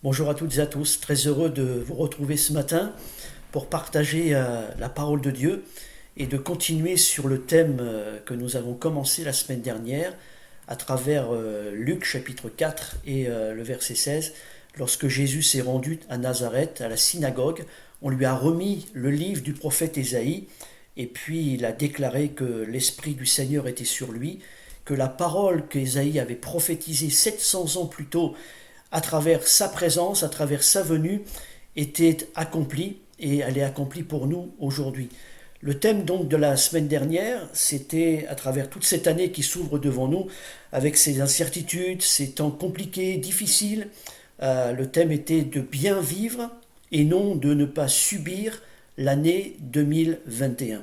Bonjour à toutes et à tous, très heureux de vous retrouver ce matin pour partager la parole de Dieu et de continuer sur le thème que nous avons commencé la semaine dernière à travers Luc chapitre 4 et le verset 16. Lorsque Jésus s'est rendu à Nazareth, à la synagogue, on lui a remis le livre du prophète Ésaïe et puis il a déclaré que l'Esprit du Seigneur était sur lui, que la parole qu'Ésaïe avait prophétisée 700 ans plus tôt à travers sa présence, à travers sa venue, était accomplie et elle est accomplie pour nous aujourd'hui. Le thème donc de la semaine dernière, c'était à travers toute cette année qui s'ouvre devant nous, avec ses incertitudes, ses temps compliqués, difficiles, le thème était de bien vivre et non de ne pas subir l'année 2021.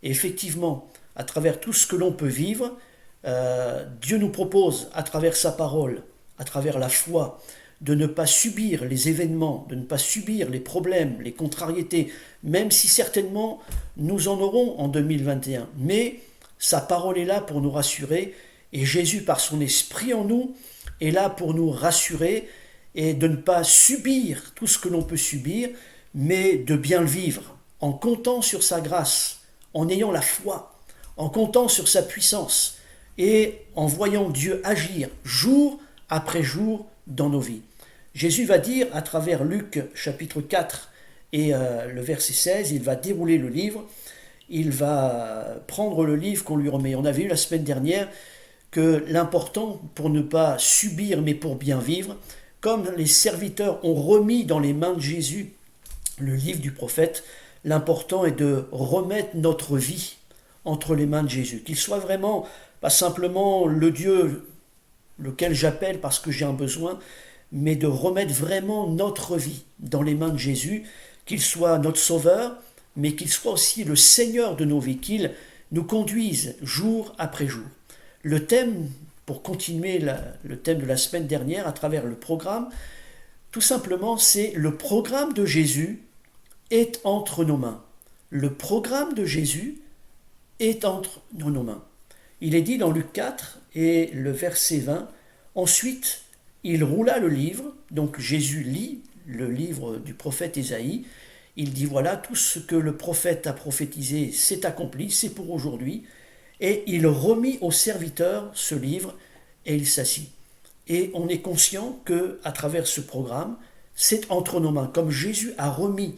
Et effectivement, à travers tout ce que l'on peut vivre, Dieu nous propose, à travers sa parole, à travers la foi, de ne pas subir les événements, de ne pas subir les problèmes, les contrariétés, même si certainement nous en aurons en 2021. Mais sa parole est là pour nous rassurer, et Jésus, par son esprit en nous, est là pour nous rassurer, et de ne pas subir tout ce que l'on peut subir, mais de bien le vivre, en comptant sur sa grâce, en ayant la foi, en comptant sur sa puissance, et en voyant Dieu agir jour après jour dans nos vies. Jésus va dire à travers Luc chapitre 4 et le verset 16, il va dérouler le livre, il va prendre le livre qu'on lui remet. On avait vu la semaine dernière que l'important pour ne pas subir mais pour bien vivre, comme les serviteurs ont remis dans les mains de Jésus le livre du prophète, l'important est de remettre notre vie entre les mains de Jésus, qu'il soit vraiment pas simplement le Dieu lequel j'appelle parce que j'ai un besoin, mais de remettre vraiment notre vie dans les mains de Jésus, qu'il soit notre sauveur, mais qu'il soit aussi le Seigneur de nos vies, qu'il nous conduise jour après jour. Le thème, pour continuer le thème de la semaine dernière à travers le programme, tout simplement c'est le programme de Jésus est entre nos mains. Le programme de Jésus est entre nos mains. Il est dit dans Luc 4 et le verset 20, ensuite il roula le livre, donc Jésus lit le livre du prophète Ésaïe, il dit voilà, tout ce que le prophète a prophétisé s'est accompli, c'est pour aujourd'hui, et il remit au serviteur ce livre et il s'assit. Et on est conscient que à travers ce programme, c'est entre nos mains, comme Jésus a remis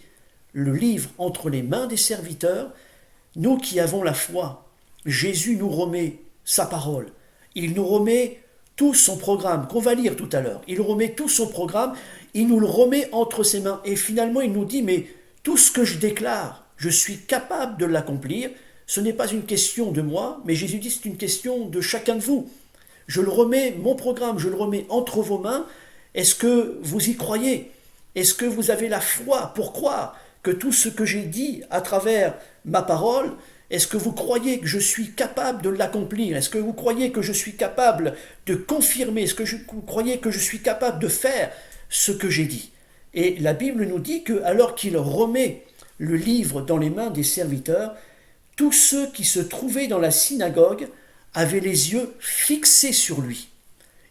le livre entre les mains des serviteurs, nous qui avons la foi, Jésus nous remet sa parole. Il nous remet tout son programme, qu'on va lire tout à l'heure. Il remet tout son programme, il nous le remet entre ses mains. Et finalement, il nous dit, mais tout ce que je déclare, je suis capable de l'accomplir. Ce n'est pas une question de moi, mais Jésus dit, c'est une question de chacun de vous. Je le remets, mon programme, je le remets entre vos mains. Est-ce que vous y croyez? Est-ce que vous avez la foi pour croire que tout ce que j'ai dit à travers ma parole, est-ce que vous croyez que je suis capable de l'accomplir? Est-ce que vous croyez que je suis capable de confirmer? Est-ce que vous croyez que je suis capable de faire ce que j'ai dit? Et la Bible nous dit que alors qu'il remet le livre dans les mains des serviteurs, tous ceux qui se trouvaient dans la synagogue avaient les yeux fixés sur lui.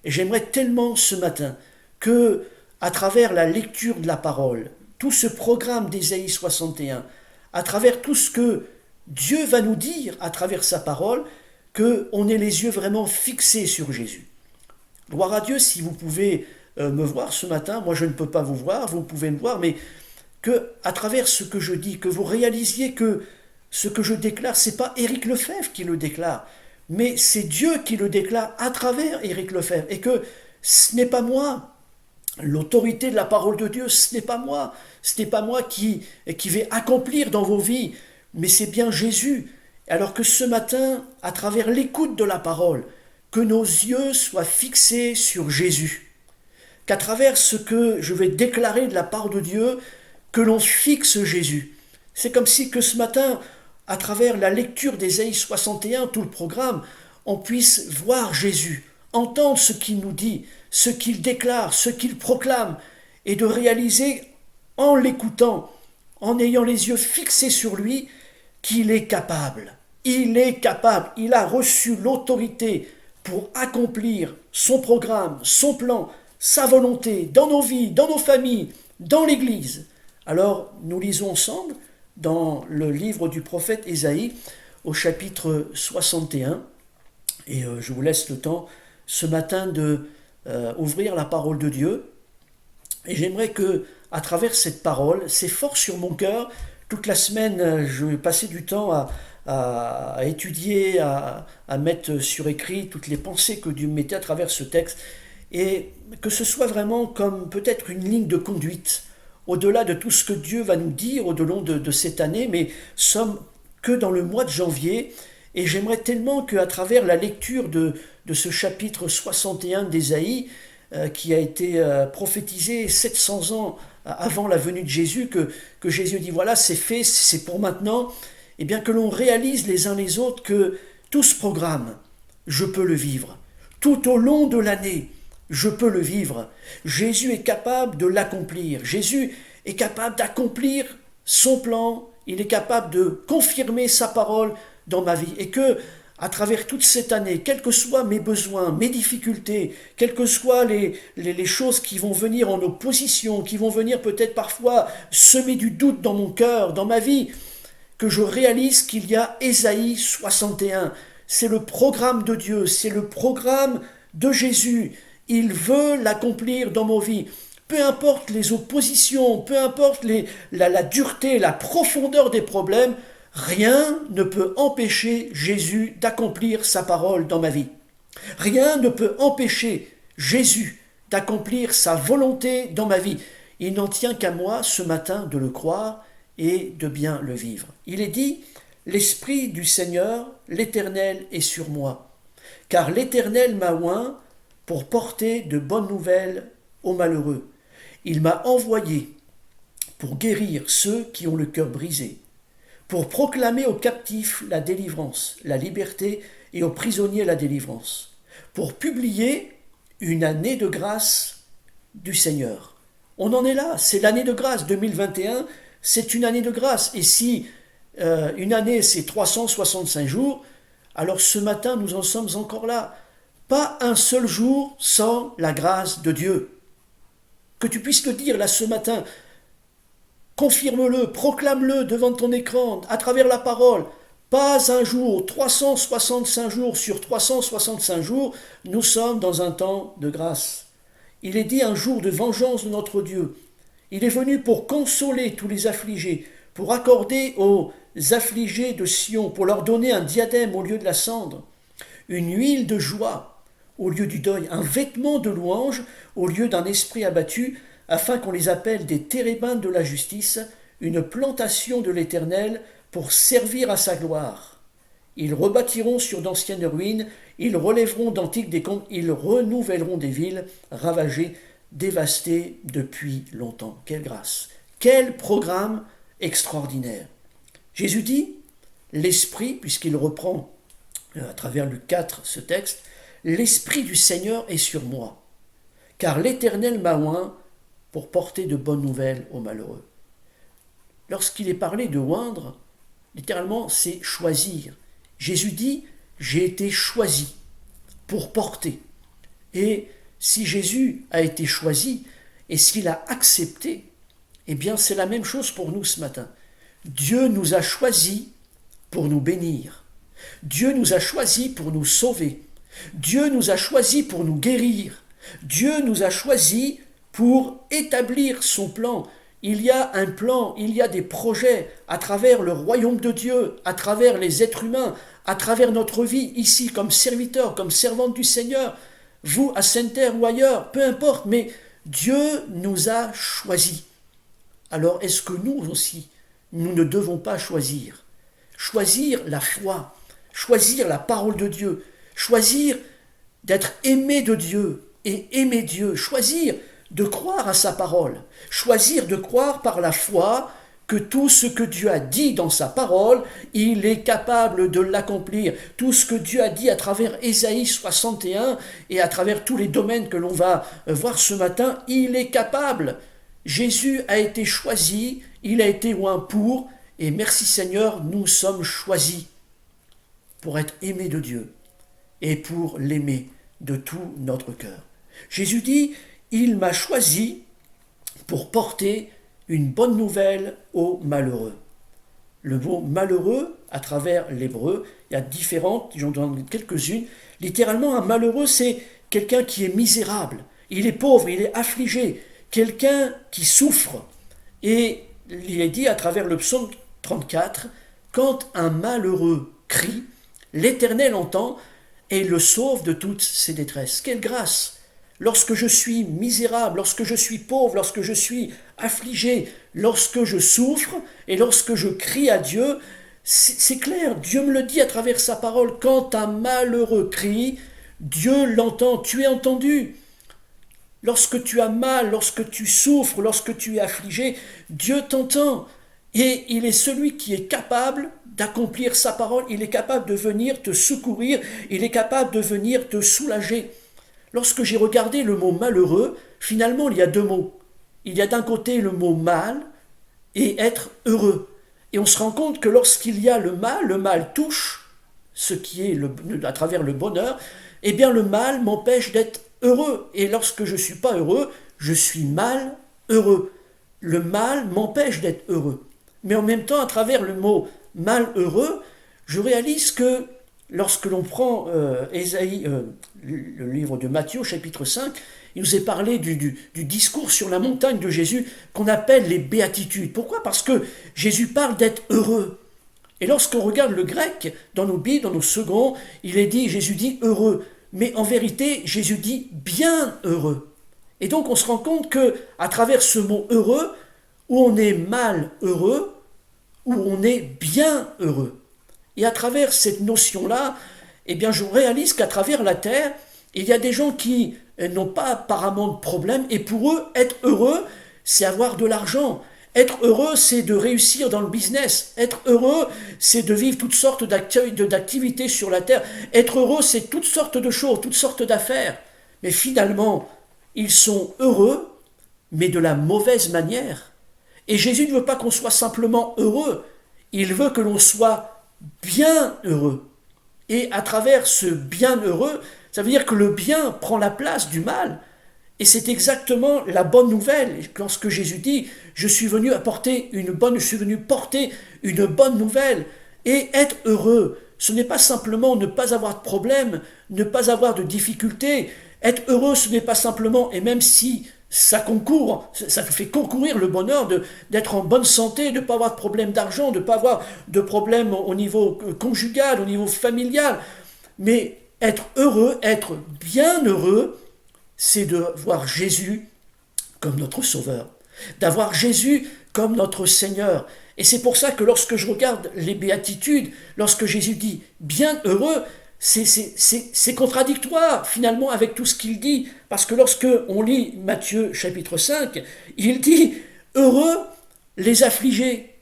Et j'aimerais tellement ce matin que, à travers la lecture de la parole, tout ce programme d'Ésaïe 61, à travers tout ce que Dieu va nous dire à travers sa parole, qu'on ait les yeux vraiment fixés sur Jésus. Gloire à Dieu si vous pouvez me voir ce matin. Moi je ne peux pas vous voir, vous pouvez me voir, mais que à travers ce que je dis, que vous réalisiez que ce que je déclare, c'est pas Éric Lefebvre qui le déclare, mais c'est Dieu qui le déclare à travers Éric Lefebvre, et que ce n'est pas moi. L'autorité de la parole de Dieu, ce n'est pas moi. Ce n'est pas moi qui vais accomplir dans vos vies, mais c'est bien Jésus. Alors que ce matin, à travers l'écoute de la parole, que nos yeux soient fixés sur Jésus. Qu'à travers ce que je vais déclarer de la part de Dieu, que l'on fixe Jésus. C'est comme si que ce matin, à travers la lecture d'Ésaïe 61, tout le programme, on puisse voir Jésus, entendre ce qu'il nous dit, ce qu'il déclare, ce qu'il proclame, et de réaliser en l'écoutant, en ayant les yeux fixés sur lui, qu'il est capable. Il est capable, il a reçu l'autorité pour accomplir son programme, son plan, sa volonté dans nos vies, dans nos familles, dans l'Église. Alors nous lisons ensemble dans le livre du prophète Ésaïe au chapitre 61 et je vous laisse le temps ce matin de ouvrir la parole de Dieu et j'aimerais que à travers cette parole, c'est fort sur mon cœur. Toute la semaine, je vais passer du temps à étudier, à mettre sur écrit toutes les pensées que Dieu mettait à travers ce texte et que ce soit vraiment comme peut-être une ligne de conduite au-delà de tout ce que Dieu va nous dire au long de cette année, mais sommes que dans le mois de janvier et j'aimerais tellement qu'à travers la lecture de ce chapitre 61 d'Ésaïe, qui a été prophétisé 700 ans avant la venue de Jésus, que Jésus dit voilà c'est fait, c'est pour maintenant, et bien que l'on réalise les uns les autres que tout ce programme, je peux le vivre. Tout au long de l'année, je peux le vivre. Jésus est capable de l'accomplir. Jésus est capable d'accomplir son plan. Il est capable de confirmer sa parole dans ma vie. Et que, à travers toute cette année, quels que soient mes besoins, mes difficultés, quelles que soient les choses qui vont venir en opposition, qui vont venir peut-être parfois semer du doute dans mon cœur, dans ma vie, que je réalise qu'il y a Ésaïe 61. C'est le programme de Dieu, c'est le programme de Jésus. Il veut l'accomplir dans nos vies. Peu importe les oppositions, peu importe la dureté, la profondeur des problèmes, rien ne peut empêcher Jésus d'accomplir sa parole dans ma vie. Rien ne peut empêcher Jésus d'accomplir sa volonté dans ma vie. Il n'en tient qu'à moi ce matin de le croire et de bien le vivre. Il est dit, l'Esprit du Seigneur, l'Éternel est sur moi, car l'Éternel m'a oint pour porter de bonnes nouvelles aux malheureux. Il m'a envoyé pour guérir ceux qui ont le cœur brisé, pour proclamer aux captifs la délivrance, la liberté, et aux prisonniers la délivrance, pour publier une année de grâce du Seigneur. On en est là, c'est l'année de grâce 2021, c'est une année de grâce. Et si une année c'est 365 jours, alors ce matin nous en sommes encore là. Pas un seul jour sans la grâce de Dieu. Que tu puisses le dire là ce matin, confirme-le, proclame-le devant ton écran, à travers la parole. Pas un jour, 365 jours sur 365 jours, nous sommes dans un temps de grâce. Il est dit un jour de vengeance de notre Dieu. Il est venu pour consoler tous les affligés, pour accorder aux affligés de Sion, pour leur donner un diadème au lieu de la cendre, une huile de joie au lieu du deuil, un vêtement de louange au lieu d'un esprit abattu, afin qu'on les appelle des térébintes de la justice, une plantation de l'Éternel pour servir à sa gloire. Ils rebâtiront sur d'anciennes ruines, ils relèveront d'antiques décombres, ils renouvelleront des villes ravagées, dévastées depuis longtemps. Quelle grâce! Quel programme extraordinaire! Jésus dit, l'Esprit, puisqu'il reprend à travers Luc 4 ce texte, l'Esprit du Seigneur est sur moi, car l'Éternel m'a oint pour porter de bonnes nouvelles aux malheureux. Lorsqu'il est parlé de oindre, littéralement, c'est choisir. Jésus dit, j'ai été choisi pour porter. Et si Jésus a été choisi et s'il a accepté, eh bien c'est la même chose pour nous ce matin. Dieu nous a choisis pour nous bénir. Dieu nous a choisis pour nous sauver. Dieu nous a choisis pour nous guérir. Dieu nous a choisis pour établir son plan. Il y a un plan, il y a des projets à travers le royaume de Dieu, à travers les êtres humains, à travers notre vie ici comme serviteur, comme servante du Seigneur, vous à Sainte-Terre ou ailleurs, peu importe, mais Dieu nous a choisis. Alors est-ce que nous aussi, nous ne devons pas choisir? Choisir la foi, choisir la parole de Dieu, choisir d'être aimé de Dieu et aimer Dieu, choisir de croire à sa parole, choisir de croire par la foi que tout ce que Dieu a dit dans sa parole, il est capable de l'accomplir. Tout ce que Dieu a dit à travers Ésaïe 61 et à travers tous les domaines que l'on va voir ce matin, il est capable. Jésus a été choisi, il a été oint pour, et merci Seigneur, nous sommes choisis pour être aimés de Dieu et pour l'aimer de tout notre cœur. Jésus dit, il m'a choisi pour porter une bonne nouvelle aux malheureux. Le mot malheureux, à travers l'hébreu, il y a différentes, j'en donne quelques-unes. Littéralement, un malheureux, c'est quelqu'un qui est misérable. Il est pauvre, il est affligé. Quelqu'un qui souffre. Et il est dit à travers le psaume 34, quand un malheureux crie, l'Éternel entend et le sauve de toutes ses détresses. Quelle grâce! Lorsque je suis misérable, lorsque je suis pauvre, lorsque je suis affligé, lorsque je souffre et lorsque je crie à Dieu, c'est clair, Dieu me le dit à travers sa parole, quand un malheureux crie, Dieu l'entend, tu es entendu. Lorsque tu as mal, lorsque tu souffres, lorsque tu es affligé, Dieu t'entend. Et il est celui qui est capable d'accomplir sa parole, il est capable de venir te secourir, il est capable de venir te soulager. Lorsque j'ai regardé le mot malheureux, finalement il y a deux mots. Il y a d'un côté le mot mal et être heureux. Et on se rend compte que lorsqu'il y a le mal touche ce qui est à travers le bonheur, eh bien le mal m'empêche d'être heureux. Et lorsque je ne suis pas heureux, je suis mal heureux. Le mal m'empêche d'être heureux. Mais en même temps, à travers le mot malheureux, je réalise que lorsque l'on prend le livre de Matthieu, chapitre 5, il nous est parlé du discours sur la montagne de Jésus qu'on appelle les béatitudes. Pourquoi ? Parce que Jésus parle d'être heureux. Et lorsqu'on regarde le grec, dans nos Bibles, dans nos seconds, Jésus dit heureux. Mais en vérité, Jésus dit bien heureux. Et donc on se rend compte que à travers ce mot heureux, où on est mal heureux, où on est bien heureux. Et à travers cette notion-là, eh bien, je réalise qu'à travers la terre, il y a des gens qui n'ont pas apparemment de problème, et pour eux, être heureux, c'est avoir de l'argent. Être heureux, c'est de réussir dans le business. Être heureux, c'est de vivre toutes sortes d'activités sur la terre. Être heureux, c'est toutes sortes de choses, toutes sortes d'affaires. Mais finalement, ils sont heureux, mais de la mauvaise manière. Et Jésus ne veut pas qu'on soit simplement heureux, il veut que l'on soit bien heureux. Et à travers ce bien heureux, ça veut dire que le bien prend la place du mal. Et c'est exactement la bonne nouvelle. Lorsque Jésus dit « Je suis venu porter une bonne nouvelle ». Et être heureux, ce n'est pas simplement ne pas avoir de problème, ne pas avoir de difficultés. Être heureux, ce n'est pas simplement, et même si ça fait concourir le bonheur d'être en bonne santé, de ne pas avoir de problème d'argent, de ne pas avoir de problème au niveau conjugal, au niveau familial. Mais être heureux, être bien heureux, c'est de voir Jésus comme notre Sauveur, d'avoir Jésus comme notre Seigneur. Et c'est pour ça que lorsque je regarde les béatitudes, lorsque Jésus dit « bien heureux », c'est contradictoire finalement avec tout ce qu'il dit, parce que lorsque on lit Matthieu chapitre 5, il dit « heureux les affligés,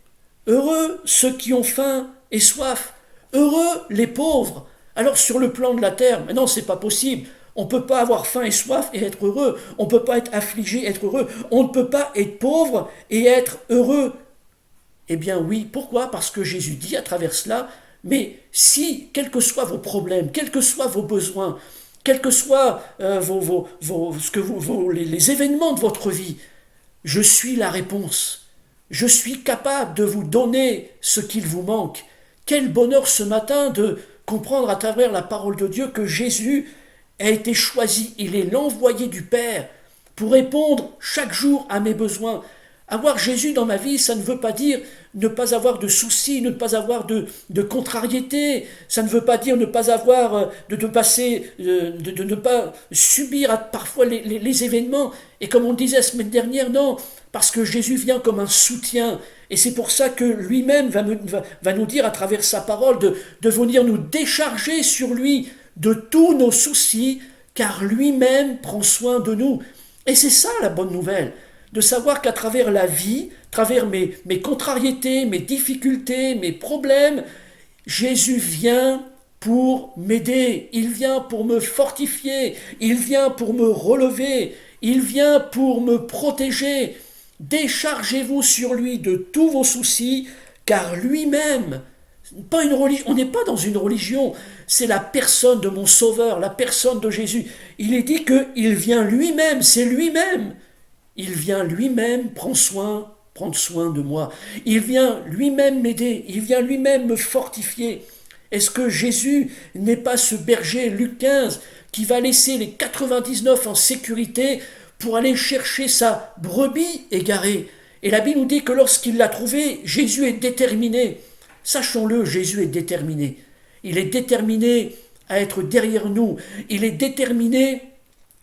heureux ceux qui ont faim et soif, heureux les pauvres ». Alors sur le plan de la terre, mais non, c'est pas possible. On ne peut pas avoir faim et soif et être heureux. On ne peut pas être affligé et être heureux. On ne peut pas être pauvre et être heureux. Eh bien oui, pourquoi ? Parce que Jésus dit à travers cela, mais si, quels que soient vos problèmes, quels que soient vos besoins, quels que soient les événements de votre vie, je suis la réponse. Je suis capable de vous donner ce qu'il vous manque. Quel bonheur ce matin de comprendre à travers la parole de Dieu que Jésus a été choisi. Il est l'envoyé du Père pour répondre chaque jour à mes besoins. Avoir Jésus dans ma vie, ça ne veut pas dire ne pas avoir de soucis, ne pas avoir de contrariétés. Ça ne veut pas dire ne pas avoir, de ne pas subir parfois les événements. Et comme on disait la semaine dernière, non, parce que Jésus vient comme un soutien. Et c'est pour ça que lui-même va nous dire à travers sa parole de venir nous décharger sur lui de tous nos soucis, car lui-même prend soin de nous. Et c'est ça la bonne nouvelle, de savoir qu'à travers la vie, à travers mes contrariétés, mes difficultés, mes problèmes, Jésus vient pour m'aider, il vient pour me fortifier, il vient pour me relever, il vient pour me protéger. Déchargez-vous sur lui de tous vos soucis, car lui-même Pas une religion, on n'est pas dans une religion, c'est la personne de mon Sauveur, la personne de Jésus. Il est dit qu'il vient lui-même, c'est lui-même. Il vient lui-même prendre soin de moi. Il vient lui-même m'aider, il vient lui-même me fortifier. Est-ce que Jésus n'est pas ce berger, Luc 15, qui va laisser les 99 en sécurité pour aller chercher sa brebis égarée? Et la Bible nous dit que lorsqu'il l'a trouvée, Jésus est déterminé. Sachons-le, Jésus est déterminé. Il est déterminé à être derrière nous. Il est déterminé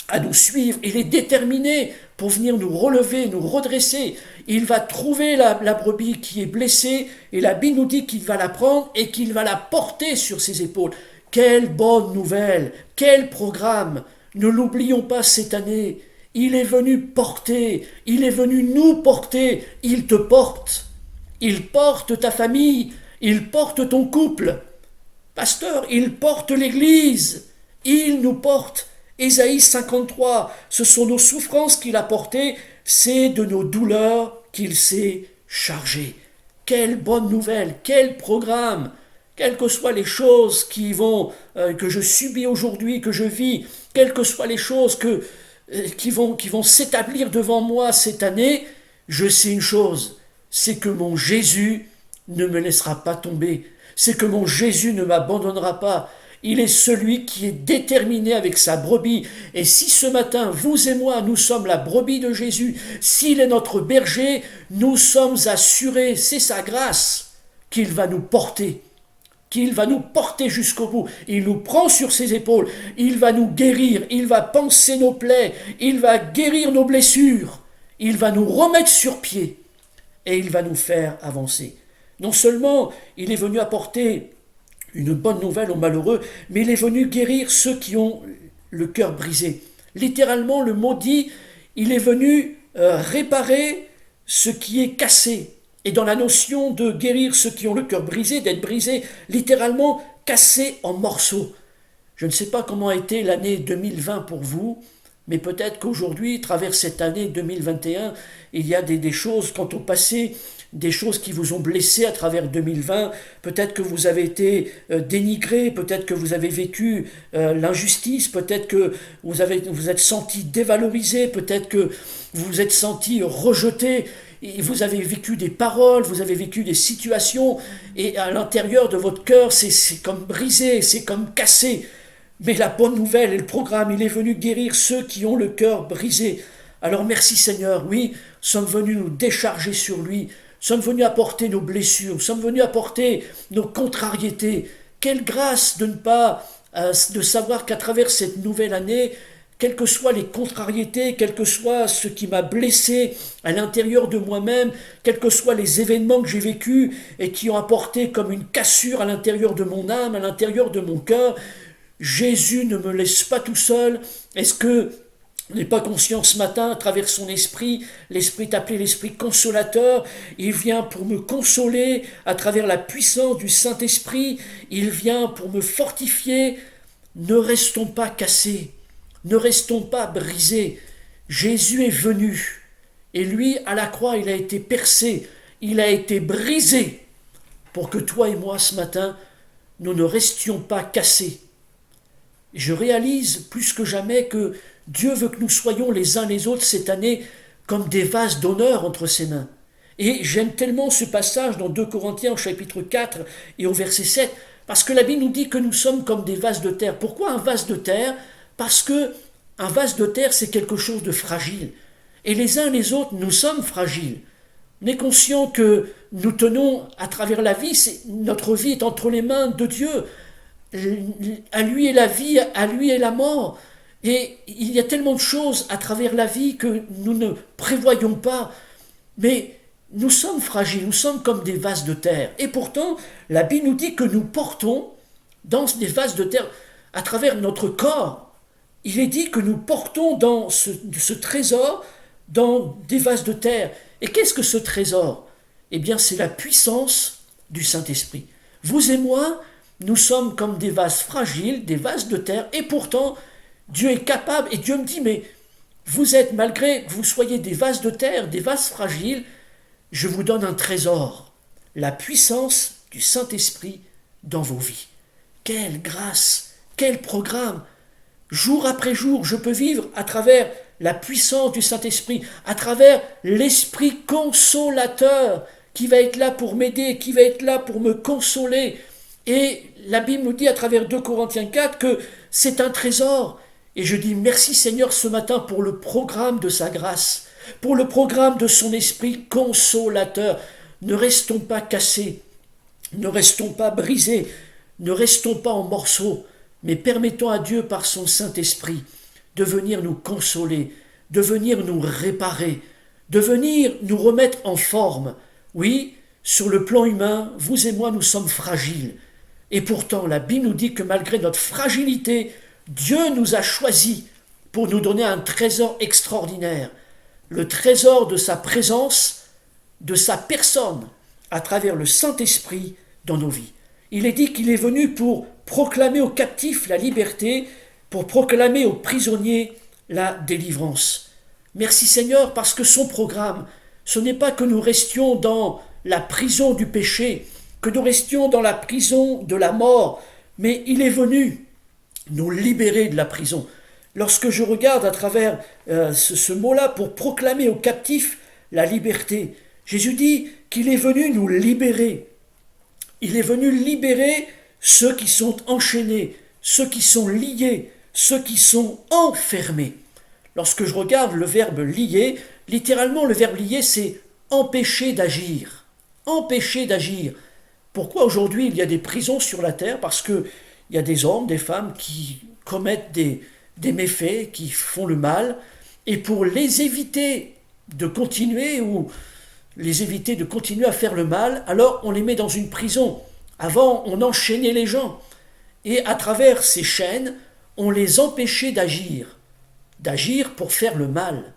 à nous suivre. Il est déterminé pour venir nous relever, nous redresser. Il va trouver la brebis qui est blessée et la Bible nous dit qu'il va la prendre et qu'il va la porter sur ses épaules. Quelle bonne nouvelle, quel programme. Ne l'oublions pas cette année. Il est venu porter, il est venu nous porter, il te porte. Il porte ta famille, il porte ton couple. Pasteur, il porte l'Église, il nous porte. Ésaïe 53, ce sont nos souffrances qu'il a portées, c'est de nos douleurs qu'il s'est chargé. Quelle bonne nouvelle, quel programme, quelles que soient les choses que je subis aujourd'hui, que je vis, quelles que soient les choses qui vont s'établir devant moi cette année, je sais une chose, c'est que mon Jésus ne me laissera pas tomber, c'est que mon Jésus ne m'abandonnera pas. Il est celui qui est déterminé avec sa brebis. Et si ce matin, vous et moi, nous sommes la brebis de Jésus, s'il est notre berger, nous sommes assurés, c'est sa grâce, qu'il va nous porter jusqu'au bout. Il nous prend sur ses épaules, il va nous guérir, il va panser nos plaies, il va guérir nos blessures, il va nous remettre sur pied et il va nous faire avancer. Non seulement il est venu apporter une bonne nouvelle aux malheureux, mais il est venu guérir ceux qui ont le cœur brisé. Littéralement, le mot dit, il est venu réparer ce qui est cassé. Et dans la notion de guérir ceux qui ont le cœur brisé, d'être brisé, littéralement cassé en morceaux. Je ne sais pas comment a été l'année 2020 pour vous, mais peut-être qu'aujourd'hui, à travers cette année 2021, il y a des choses, quant au passé, des choses qui vous ont blessé à travers 2020, peut-être que vous avez été dénigré, peut-être que vous avez vécu l'injustice, peut-être que vous êtes senti dévalorisé, peut-être que vous vous êtes senti rejeté, et vous avez vécu des paroles, vous avez vécu des situations, et à l'intérieur de votre cœur, c'est comme brisé, c'est comme cassé. Mais la bonne nouvelle et le programme, il est venu guérir ceux qui ont le cœur brisé. Alors merci Seigneur, oui, nous sommes venus nous décharger sur lui, nous sommes venus apporter nos blessures, nous sommes venus apporter nos contrariétés. Quelle grâce de savoir qu'à travers cette nouvelle année, quelles que soient les contrariétés, quel que soit ce qui m'a blessé à l'intérieur de moi-même, quels que soient les événements que j'ai vécus et qui ont apporté comme une cassure à l'intérieur de mon âme, à l'intérieur de mon cœur, Jésus ne me laisse pas tout seul. Est-ce que on n'est pas conscient ce matin, à travers son esprit, l'esprit est appelé l'esprit consolateur, il vient pour me consoler à travers la puissance du Saint-Esprit, il vient pour me fortifier. Ne restons pas cassés, ne restons pas brisés. Jésus est venu, et lui, à la croix, il a été percé, il a été brisé, pour que toi et moi, ce matin, nous ne restions pas cassés. Je réalise plus que jamais que Dieu veut que nous soyons les uns les autres cette année comme des vases d'honneur entre ses mains. Et j'aime tellement ce passage dans 2 Corinthiens au chapitre 4 et au verset 7, parce que la Bible nous dit que nous sommes comme des vases de terre. Pourquoi un vase de terre? Parce que un vase de terre, c'est quelque chose de fragile. Et les uns les autres, nous sommes fragiles. On est conscient que nous tenons à travers la vie, notre vie est entre les mains de Dieu. À lui est la vie, à lui est la mort. Et il y a tellement de choses à travers la vie que nous ne prévoyons pas. Mais nous sommes fragiles, nous sommes comme des vases de terre. Et pourtant, la Bible nous dit que nous portons dans des vases de terre à travers notre corps. Il est dit que nous portons dans ce trésor dans des vases de terre. Et qu'est-ce que ce trésor? Eh bien, c'est la puissance du Saint-Esprit. Vous et moi, nous sommes comme des vases fragiles, des vases de terre, et pourtant, Dieu est capable, et Dieu me dit, mais vous êtes, malgré que vous soyez des vases de terre, des vases fragiles, je vous donne un trésor, la puissance du Saint-Esprit dans vos vies. Quelle grâce, quel programme! Jour après jour, je peux vivre à travers la puissance du Saint-Esprit, à travers l'Esprit consolateur qui va être là pour m'aider, qui va être là pour me consoler. Et la Bible nous dit à travers 2 Corinthiens 4 que c'est un trésor. Et je dis merci Seigneur ce matin pour le programme de sa grâce, pour le programme de son Esprit consolateur. Ne restons pas cassés, ne restons pas brisés, ne restons pas en morceaux, mais permettons à Dieu par son Saint-Esprit de venir nous consoler, de venir nous réparer, de venir nous remettre en forme. Oui, sur le plan humain, vous et moi, nous sommes fragiles. Et pourtant, la Bible nous dit que malgré notre fragilité, Dieu nous a choisis pour nous donner un trésor extraordinaire, le trésor de sa présence, de sa personne, à travers le Saint-Esprit dans nos vies. Il est dit qu'il est venu pour proclamer aux captifs la liberté, pour proclamer aux prisonniers la délivrance. Merci Seigneur, parce que son programme, ce n'est pas que nous restions dans la prison du péché, que nous restions dans la prison de la mort, mais il est venu nous libérer de la prison. Lorsque je regarde à travers ce mot-là, pour proclamer aux captifs la liberté, Jésus dit qu'il est venu nous libérer. Il est venu libérer ceux qui sont enchaînés, ceux qui sont liés, ceux qui sont enfermés. Lorsque je regarde le verbe lier, littéralement le verbe lier, c'est empêcher d'agir. Empêcher d'agir. Pourquoi aujourd'hui il y a des prisons sur la terre? Parce qu'il y a des hommes, des femmes qui commettent des méfaits, qui font le mal, et pour les éviter de continuer ou les éviter de continuer à faire le mal, alors on les met dans une prison. Avant, on enchaînait les gens. Et à travers ces chaînes, on les empêchait d'agir pour faire le mal.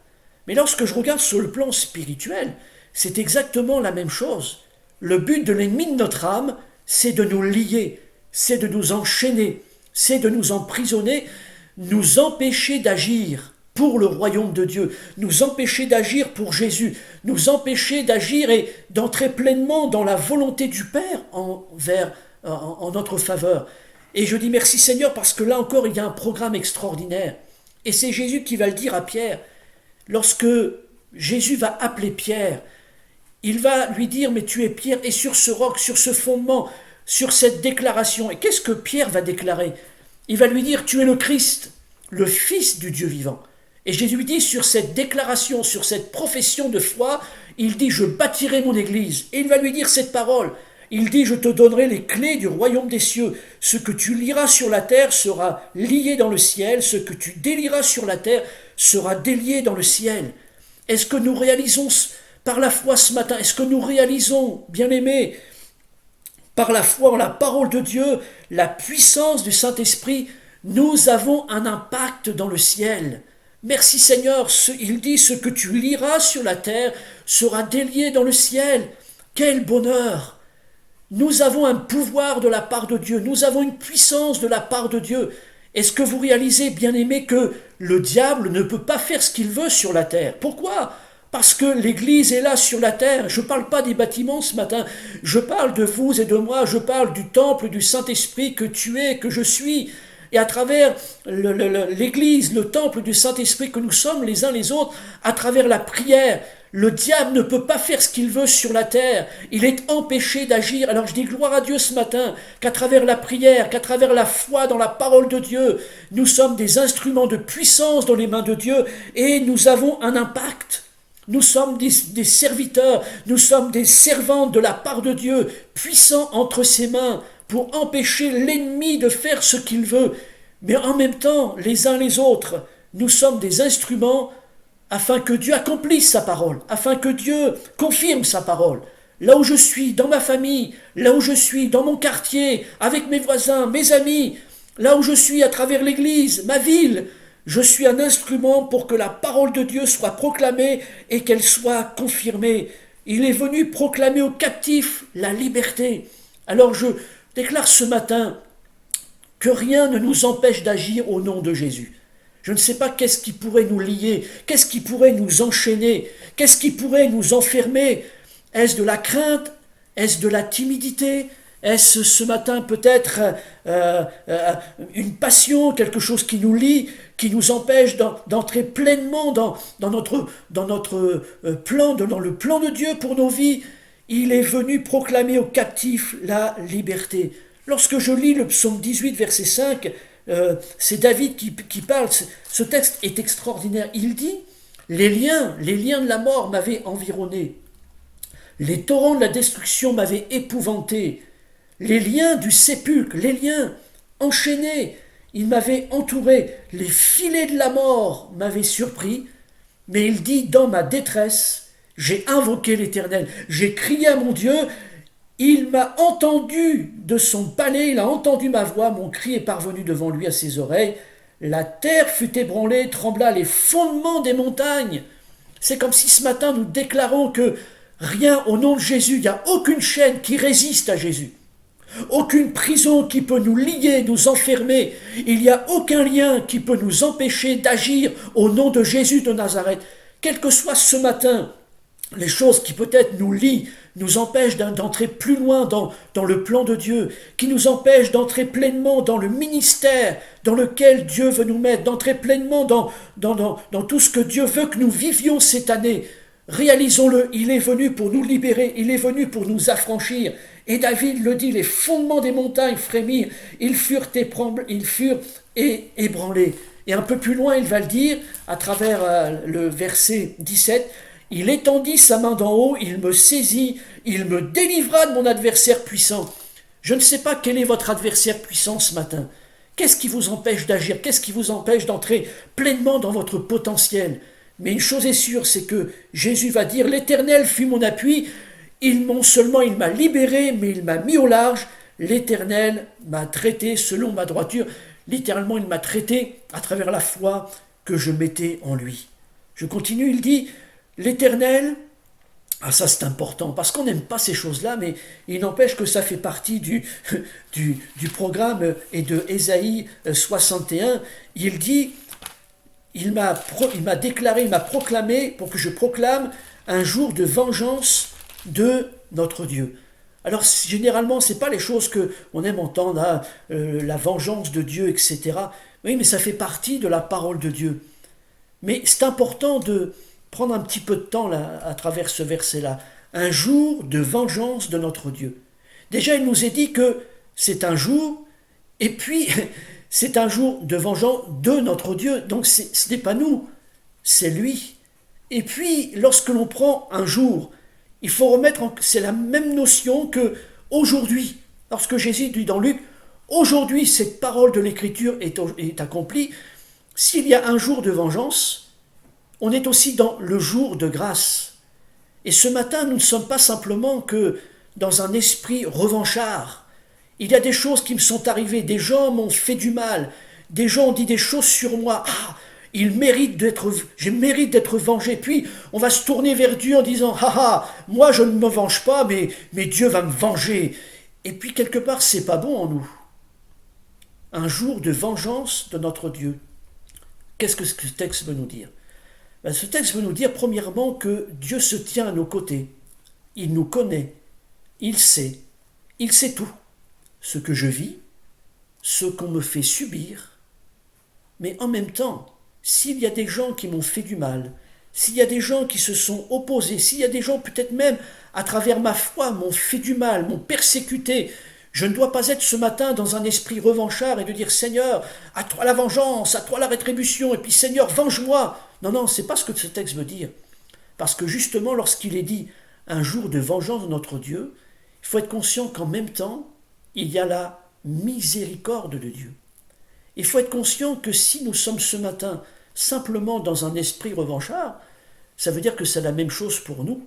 Mais lorsque je regarde sur le plan spirituel, c'est exactement la même chose. Le but de l'ennemi de notre âme, c'est de nous lier, c'est de nous enchaîner, c'est de nous emprisonner, nous empêcher d'agir pour le royaume de Dieu, nous empêcher d'agir pour Jésus, nous empêcher d'agir et d'entrer pleinement dans la volonté du Père en notre faveur. Et je dis merci Seigneur parce que là encore il y a un programme extraordinaire. Et c'est Jésus qui va le dire à Pierre. Lorsque Jésus va appeler Pierre, il va lui dire mais tu es Pierre et sur ce roc, sur ce fondement, sur cette déclaration. Et qu'est-ce que Pierre va déclarer? Il va lui dire tu es le Christ, le Fils du Dieu vivant. Et Jésus lui dit sur cette déclaration, sur cette profession de foi, il dit je bâtirai mon église. Et il va lui dire cette parole. Il dit je te donnerai les clés du royaume des cieux. Ce que tu lieras sur la terre sera lié dans le ciel. Ce que tu délieras sur la terre sera délié dans le ciel. Est-ce que nous réalisons par la foi ce matin, est-ce que nous réalisons, bien-aimés, par la foi en la parole de Dieu, la puissance du Saint-Esprit, nous avons un impact dans le ciel. Merci Seigneur, il dit ce que tu lieras sur la terre sera délié dans le ciel. Quel bonheur! Nous avons un pouvoir de la part de Dieu, nous avons une puissance de la part de Dieu. Est-ce que vous réalisez, bien-aimés, que le diable ne peut pas faire ce qu'il veut sur la terre? Pourquoi? Parce que l'Église est là sur la terre. Je ne parle pas des bâtiments ce matin, je parle de vous et de moi, je parle du temple du Saint-Esprit que tu es, que je suis. Et à travers l'Église, le temple du Saint-Esprit que nous sommes les uns les autres, à travers la prière, le diable ne peut pas faire ce qu'il veut sur la terre. Il est empêché d'agir. Alors je dis gloire à Dieu ce matin, qu'à travers la prière, qu'à travers la foi dans la parole de Dieu, nous sommes des instruments de puissance dans les mains de Dieu et nous avons un impact. Nous sommes des serviteurs, nous sommes des servantes de la part de Dieu, puissants entre ses mains pour empêcher l'ennemi de faire ce qu'il veut. Mais en même temps, les uns les autres, nous sommes des instruments afin que Dieu accomplisse sa parole, afin que Dieu confirme sa parole. Là où je suis, dans ma famille, là où je suis, dans mon quartier, avec mes voisins, mes amis, là où je suis à travers l'église, ma ville, je suis un instrument pour que la parole de Dieu soit proclamée et qu'elle soit confirmée. Il est venu proclamer aux captifs la liberté. Alors je déclare ce matin que rien ne nous empêche d'agir au nom de Jésus. Je ne sais pas qu'est-ce qui pourrait nous lier, qu'est-ce qui pourrait nous enchaîner, qu'est-ce qui pourrait nous enfermer. Est-ce de la crainte? Est-ce de la timidité? Est-ce ce matin peut-être une passion, quelque chose qui nous lie, qui nous empêche d'entrer pleinement dans notre plan, dans le plan de Dieu pour nos vies? Il est venu proclamer aux captifs la liberté. Lorsque je lis le psaume 18, verset 5, c'est David qui parle. Ce texte est extraordinaire. Il dit, les liens de la mort m'avaient environné. Les torrents de la destruction m'avaient épouvanté. Les liens du sépulcre, les liens enchaînés, ils m'avaient entouré. Les filets de la mort m'avaient surpris. Mais il dit, dans ma détresse, j'ai invoqué l'Éternel. J'ai crié à mon Dieu. Il m'a entendu de son palais, il a entendu ma voix, mon cri est parvenu devant lui à ses oreilles. La terre fut ébranlée, trembla les fondements des montagnes. C'est comme si ce matin nous déclarons que rien au nom de Jésus, il n'y a aucune chaîne qui résiste à Jésus. Aucune prison qui peut nous lier, nous enfermer. Il n'y a aucun lien qui peut nous empêcher d'agir au nom de Jésus de Nazareth. Quel que soit ce matin, les choses qui peut-être nous lient, nous empêchent d'entrer plus loin dans le plan de Dieu, qui nous empêchent d'entrer pleinement dans le ministère dans lequel Dieu veut nous mettre, d'entrer pleinement dans tout ce que Dieu veut que nous vivions cette année. Réalisons-le, il est venu pour nous libérer, il est venu pour nous affranchir. Et David le dit, les fondements des montagnes frémirent, ils furent ébranlés. Et un peu plus loin, il va le dire, à travers le verset 17, il étendit sa main d'en haut, il me saisit, il me délivra de mon adversaire puissant. Je ne sais pas quel est votre adversaire puissant ce matin. Qu'est-ce qui vous empêche d'agir? Qu'est-ce qui vous empêche d'entrer pleinement dans votre potentiel? Mais une chose est sûre, c'est que Jésus va dire, l'Éternel fut mon appui, il m'a libéré, mais il m'a mis au large. L'Éternel m'a traité selon ma droiture. Littéralement, il m'a traité à travers la foi que je mettais en lui. Je continue, il dit, l'Éternel, ça c'est important, parce qu'on n'aime pas ces choses-là, mais il n'empêche que ça fait partie du programme et de Ésaïe 61. Il dit, il m'a déclaré, il m'a proclamé, pour que je proclame un jour de vengeance de notre Dieu. Alors généralement, ce n'est pas les choses qu'on aime entendre, la vengeance de Dieu, etc. Oui, mais ça fait partie de la parole de Dieu. Mais c'est important de prendre un petit peu de temps là, à travers ce verset-là. Un jour de vengeance de notre Dieu. Déjà, il nous est dit que c'est un jour, et puis c'est un jour de vengeance de notre Dieu. Donc ce n'est pas nous, c'est lui. Et puis, lorsque l'on prend un jour, il faut remettre c'est la même notion que aujourd'hui. Lorsque Jésus dit dans Luc, aujourd'hui cette parole de l'Écriture est accomplie. S'il y a un jour de vengeance, on est aussi dans le jour de grâce. Et ce matin, nous ne sommes pas simplement que dans un esprit revanchard. Il y a des choses qui me sont arrivées, des gens m'ont fait du mal, des gens ont dit des choses sur moi. Je mérite d'être vengé. Puis on va se tourner vers Dieu en disant, moi je ne me venge pas, mais Dieu va me venger. Et puis quelque part, c'est pas bon en nous. Un jour de vengeance de notre Dieu. Qu'est-ce que ce texte veut nous dire? Ce texte veut nous dire premièrement que Dieu se tient à nos côtés. Il nous connaît. Il sait tout. Ce que je vis, ce qu'on me fait subir. Mais en même temps, s'il y a des gens qui m'ont fait du mal, s'il y a des gens qui se sont opposés, s'il y a des gens peut-être même à travers ma foi m'ont fait du mal, m'ont persécuté, je ne dois pas être ce matin dans un esprit revanchard et de dire Seigneur, à toi la vengeance, à toi la rétribution, et puis Seigneur, venge-moi. Non, c'est pas ce que ce texte veut dire. Parce que justement, lorsqu'il est dit un jour de vengeance de notre Dieu, il faut être conscient qu'en même temps, il y a la miséricorde de Dieu. Il faut être conscient que si nous sommes ce matin simplement dans un esprit revanchard, ça veut dire que c'est la même chose pour nous.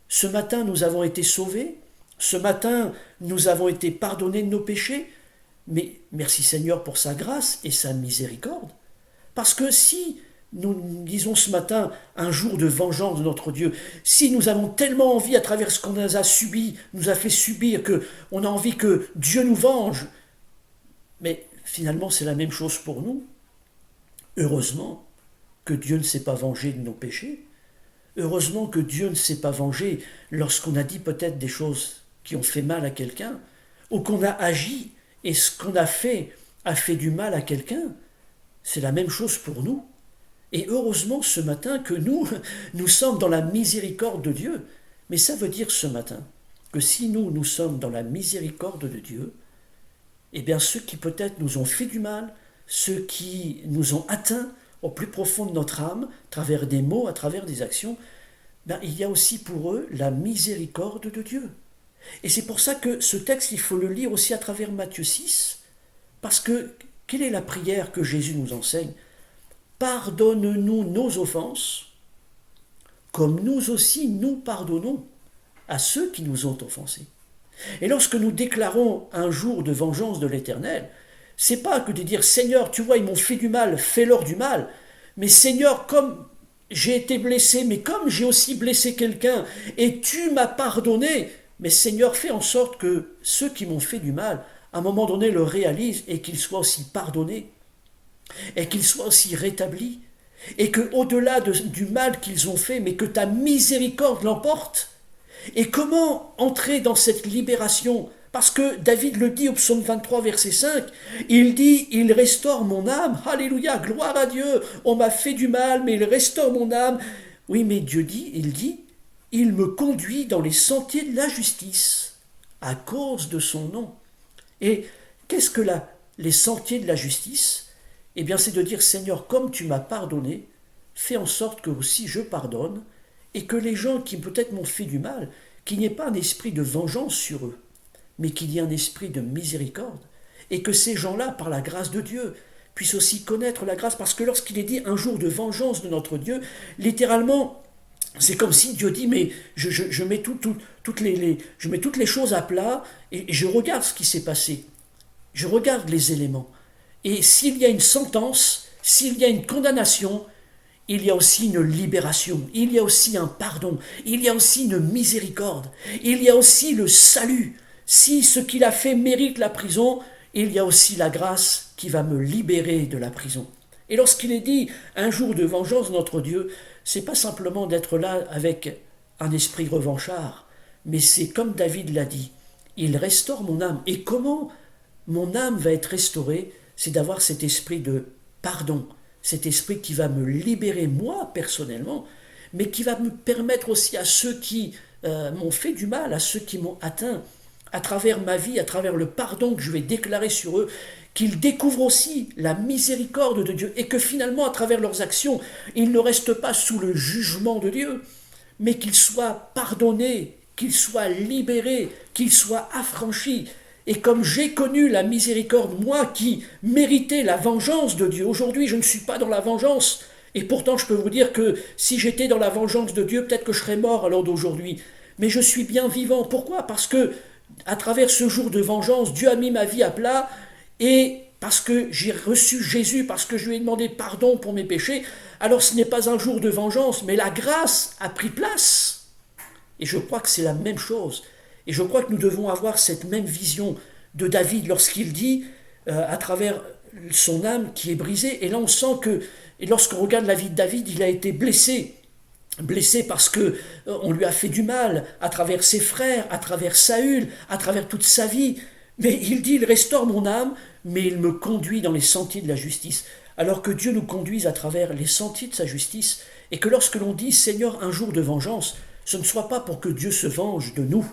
Ce matin, nous avons été sauvés. Ce matin, nous avons été pardonnés de nos péchés. Mais merci Seigneur pour sa grâce et sa miséricorde. Parce que si nous disons ce matin un jour de vengeance de notre Dieu, si nous avons tellement envie à travers ce qu'on nous a subi, nous a fait subir, qu'on a envie que Dieu nous venge, mais finalement c'est la même chose pour nous. Heureusement que Dieu ne s'est pas vengé de nos péchés. Heureusement que Dieu ne s'est pas vengé lorsqu'on a dit peut-être des choses qui ont fait mal à quelqu'un. ou qu'on a agi et ce qu'on a fait du mal à quelqu'un, c'est la même chose pour nous. Et heureusement ce matin que nous sommes dans la miséricorde de Dieu. Mais ça veut dire ce matin que si nous sommes dans la miséricorde de Dieu, eh bien ceux qui peut-être nous ont fait du mal, ceux qui nous ont atteints au plus profond de notre âme, à travers des mots, à travers des actions, ben, il y a aussi pour eux la miséricorde de Dieu. Et c'est pour ça que ce texte, il faut le lire aussi à travers Matthieu 6, parce que quelle est la prière que Jésus nous enseigne? Pardonne-nous nos offenses, comme nous aussi nous pardonnons à ceux qui nous ont offensés. Et lorsque nous déclarons un jour de vengeance de l'Éternel, c'est pas que de dire Seigneur, tu vois, ils m'ont fait du mal, fais-leur du mal. Mais Seigneur, comme j'ai été blessé, mais comme j'ai aussi blessé quelqu'un, et tu m'as pardonné, mais Seigneur, fais en sorte que ceux qui m'ont fait du mal, à un moment donné, le réalisent et qu'ils soient aussi pardonnés, et qu'ils soient aussi rétablis, et que au-delà du mal qu'ils ont fait, mais que ta miséricorde l'emporte. Et comment entrer dans cette libération? Parce que David le dit au psaume 23, verset 5, il dit « Il restaure mon âme, alléluia, gloire à Dieu, on m'a fait du mal, mais il restaure mon âme. » Oui, mais Dieu dit, « Il me conduit dans les sentiers de la justice, à cause de son nom. » Et qu'est-ce que les sentiers de la justice? Eh bien, c'est de dire « Seigneur, comme tu m'as pardonné, fais en sorte que aussi je pardonne, et que les gens qui peut-être m'ont fait du mal, qu'il n'y ait pas un esprit de vengeance sur eux, mais qu'il y ait un esprit de miséricorde, et que ces gens-là, par la grâce de Dieu, puissent aussi connaître la grâce, parce que lorsqu'il est dit un jour de vengeance de notre Dieu, littéralement, c'est comme si Dieu dit, mais je mets toutes les choses à plat, et je regarde ce qui s'est passé, je regarde les éléments, et s'il y a une sentence, s'il y a une condamnation, il y a aussi une libération, il y a aussi un pardon, il y a aussi une miséricorde, il y a aussi le salut. Si ce qu'il a fait mérite la prison, il y a aussi la grâce qui va me libérer de la prison. Et lorsqu'il est dit un jour de vengeance de notre Dieu, c'est pas simplement d'être là avec un esprit revanchard, mais c'est comme David l'a dit, il restaure mon âme. Et comment mon âme va être restaurée? C'est d'avoir cet esprit de pardon, cet esprit qui va me libérer moi personnellement, mais qui va me permettre aussi à ceux qui m'ont fait du mal, à ceux qui m'ont atteint, à travers ma vie, à travers le pardon que je vais déclarer sur eux, qu'ils découvrent aussi la miséricorde de Dieu et que finalement, à travers leurs actions, ils ne restent pas sous le jugement de Dieu, mais qu'ils soient pardonnés, qu'ils soient libérés, qu'ils soient affranchis. Et comme j'ai connu la miséricorde, moi qui méritais la vengeance de Dieu, aujourd'hui je ne suis pas dans la vengeance, et pourtant je peux vous dire que si j'étais dans la vengeance de Dieu, peut-être que je serais mort à l'heure d'aujourd'hui. Mais je suis bien vivant. Pourquoi? Parce que à travers ce jour de vengeance, Dieu a mis ma vie à plat, et parce que j'ai reçu Jésus, parce que je lui ai demandé pardon pour mes péchés, alors ce n'est pas un jour de vengeance, mais la grâce a pris place. Et je crois que c'est la même chose. Et je crois que nous devons avoir cette même vision de David lorsqu'il dit, à travers son âme qui est brisée, et là on sent que, et lorsqu'on regarde la vie de David, il a été blessé parce que on lui a fait du mal, à travers ses frères, à travers Saül, à travers toute sa vie. Mais il dit, il restaure mon âme, mais il me conduit dans les sentiers de la justice. Alors que Dieu nous conduise à travers les sentiers de sa justice, et que lorsque l'on dit, Seigneur, un jour de vengeance, ce ne soit pas pour que Dieu se venge de nous,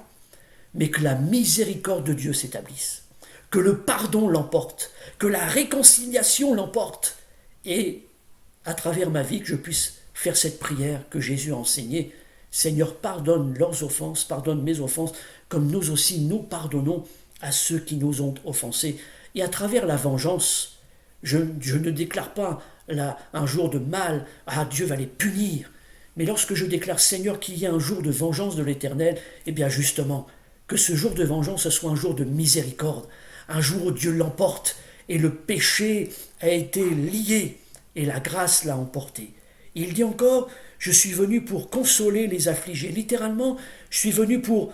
mais que la miséricorde de Dieu s'établisse, que le pardon l'emporte, que la réconciliation l'emporte, et à travers ma vie, que je puisse faire cette prière que Jésus a enseignée. Seigneur, pardonne leurs offenses, pardonne mes offenses, comme nous aussi nous pardonnons à ceux qui nous ont offensés. Et à travers la vengeance, je ne déclare pas un jour de mal, Dieu va les punir. Mais lorsque je déclare, Seigneur, qu'il y a un jour de vengeance de l'Éternel, eh bien justement, que ce jour de vengeance, ce soit un jour de miséricorde, un jour où Dieu l'emporte, et le péché a été lié, et la grâce l'a emporté. Il dit encore, je suis venu pour consoler les affligés. Littéralement, je suis venu pour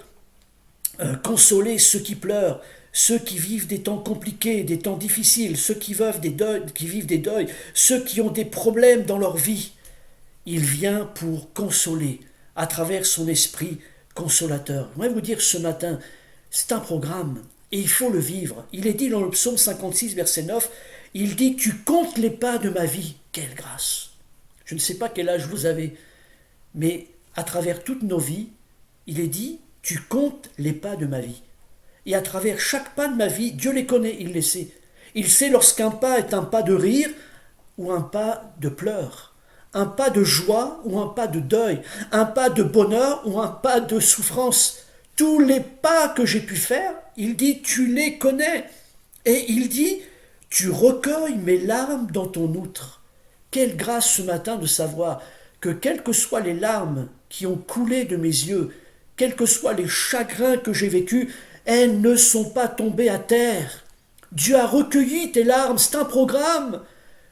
consoler ceux qui pleurent, ceux qui vivent des temps compliqués, des temps difficiles, ceux qui vivent des deuils, ceux qui ont des problèmes dans leur vie. Il vient pour consoler à travers son esprit consolateur. Je voudrais vous dire ce matin, c'est un programme. et il faut le vivre. Il est dit dans le psaume 56, verset 9, il dit « Tu comptes les pas de ma vie ». Quelle grâce! Je ne sais pas quel âge vous avez, mais à travers toutes nos vies, il est dit « Tu comptes les pas de ma vie ». Et à travers chaque pas de ma vie, Dieu les connaît, il les sait. Il sait lorsqu'un pas est un pas de rire ou un pas de pleurs, un pas de joie ou un pas de deuil, un pas de bonheur ou un pas de souffrance. Tous les pas que j'ai pu faire, il dit, tu les connais. Et il dit, tu recueilles mes larmes dans ton outre. Quelle grâce ce matin de savoir que quelles que soient les larmes qui ont coulé de mes yeux, quels que soient les chagrins que j'ai vécus, elles ne sont pas tombées à terre. Dieu a recueilli tes larmes, c'est un programme.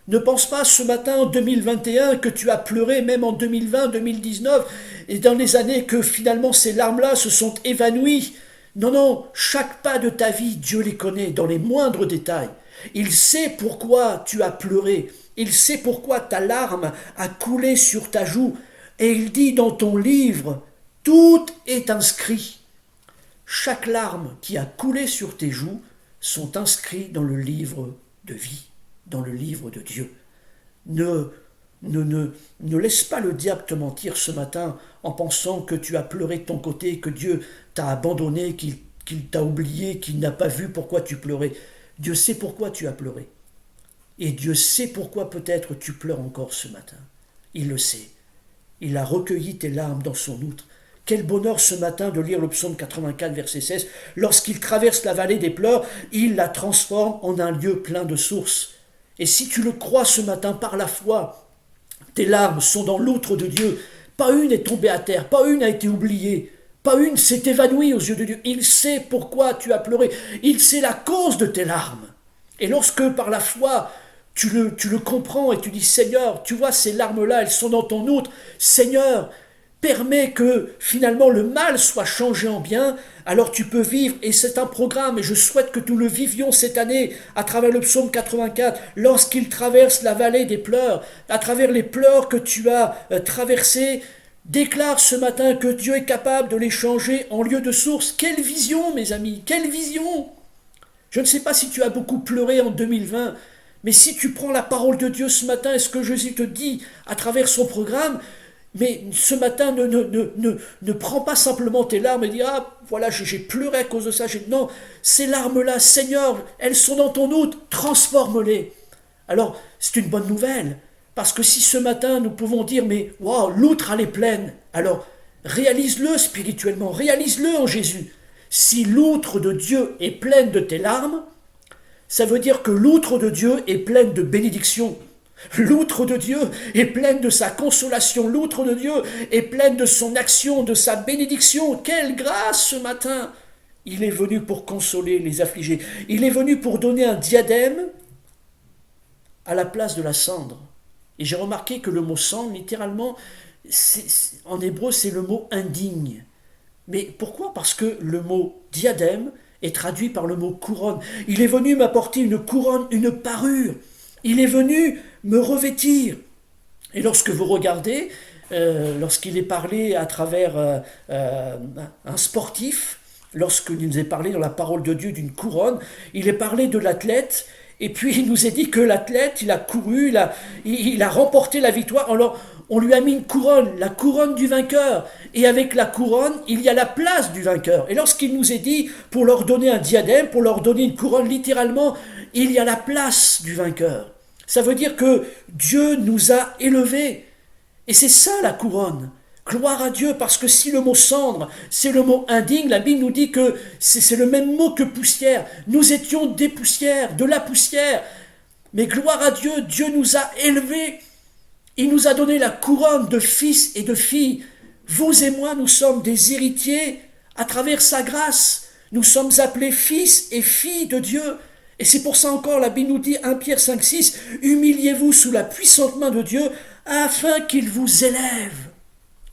Ne pense pas ce matin en 2021 que tu as pleuré même en 2020, 2019 et dans les années que finalement ces larmes-là se sont évanouies. Non, non, chaque pas de ta vie, Dieu les connaît dans les moindres détails. Il sait pourquoi tu as pleuré. Il sait pourquoi ta larme a coulé sur ta joue. Et il dit dans ton livre, tout est inscrit. Chaque larme qui a coulé sur tes joues sont inscrites dans le livre de vie, dans le livre de Dieu. Ne laisse pas le diable te mentir ce matin en pensant que tu as pleuré de ton côté, que Dieu t'a abandonné, qu'il t'a oublié, qu'il n'a pas vu pourquoi tu pleurais. Dieu sait pourquoi tu as pleuré. Et Dieu sait pourquoi peut-être tu pleures encore ce matin. Il le sait. Il a recueilli tes larmes dans son outre. Quel bonheur ce matin de lire le psaume 84, verset 16. Lorsqu'il traverse la vallée des pleurs, il la transforme en un lieu plein de sources. Et si tu le crois ce matin par la foi, tes larmes sont dans l'outre de Dieu. Pas une est tombée à terre, pas une a été oubliée, pas une s'est évanouie aux yeux de Dieu. Il sait pourquoi tu as pleuré, il sait la cause de tes larmes. Et lorsque par la foi, tu le comprends et tu dis, Seigneur, tu vois ces larmes-là, elles sont dans ton outre. Seigneur, permets que finalement le mal soit changé en bien, alors tu peux vivre, et c'est un programme, et je souhaite que nous le vivions cette année à travers le psaume 84, lorsqu'il traverse la vallée des pleurs, à travers les pleurs que tu as traversés, déclare ce matin que Dieu est capable de les changer en lieu de source. Quelle vision, mes amis, quelle vision! Je ne sais pas si tu as beaucoup pleuré en 2020, mais si tu prends la parole de Dieu ce matin, et ce que Jésus te dit à travers son programme, mais ce matin, ne prends pas simplement tes larmes et dis « Ah, voilà, j'ai pleuré à cause de ça. » Non, ces larmes-là, Seigneur, elles sont dans ton outre, transforme-les. Alors, c'est une bonne nouvelle, parce que si ce matin, nous pouvons dire « Mais waouh, l'outre, elle est pleine. » Alors, réalise-le spirituellement, réalise-le en Jésus. Si l'outre de Dieu est pleine de tes larmes, ça veut dire que l'outre de Dieu est pleine de bénédictions. L'outre de Dieu est pleine de sa consolation. L'outre de Dieu est pleine de son action, de sa bénédiction. Quelle grâce ce matin! Il est venu pour consoler les affligés. Il est venu pour donner un diadème à la place de la cendre. Et j'ai remarqué que le mot cendre, littéralement, en hébreu, c'est le mot indigne. Mais pourquoi? Parce que le mot diadème est traduit par le mot couronne. Il est venu m'apporter une couronne, une parure. Il est venu me revêtir. Et lorsque vous regardez, lorsqu'il est parlé à travers un sportif, lorsqu'il nous est parlé dans la parole de Dieu d'une couronne, il est parlé de l'athlète, et puis il nous est dit que l'athlète, il a couru, il a remporté la victoire, alors on lui a mis une couronne, la couronne du vainqueur, et avec la couronne, il y a la place du vainqueur. Et lorsqu'il nous est dit, pour leur donner un diadème, pour leur donner une couronne, littéralement, il y a la place du vainqueur. Ça veut dire que Dieu nous a élevés. Et c'est ça la couronne. Gloire à Dieu, parce que si le mot cendre, c'est le mot indigne, la Bible nous dit que c'est le même mot que poussière. Nous étions des poussières, de la poussière. Mais gloire à Dieu, Dieu nous a élevés. Il nous a donné la couronne de fils et de filles. Vous et moi, nous sommes des héritiers à travers sa grâce. Nous sommes appelés fils et filles de Dieu. Et c'est pour ça encore, la Bible nous dit, 1 Pierre 5, 6, « Humiliez-vous sous la puissante main de Dieu, afin qu'il vous élève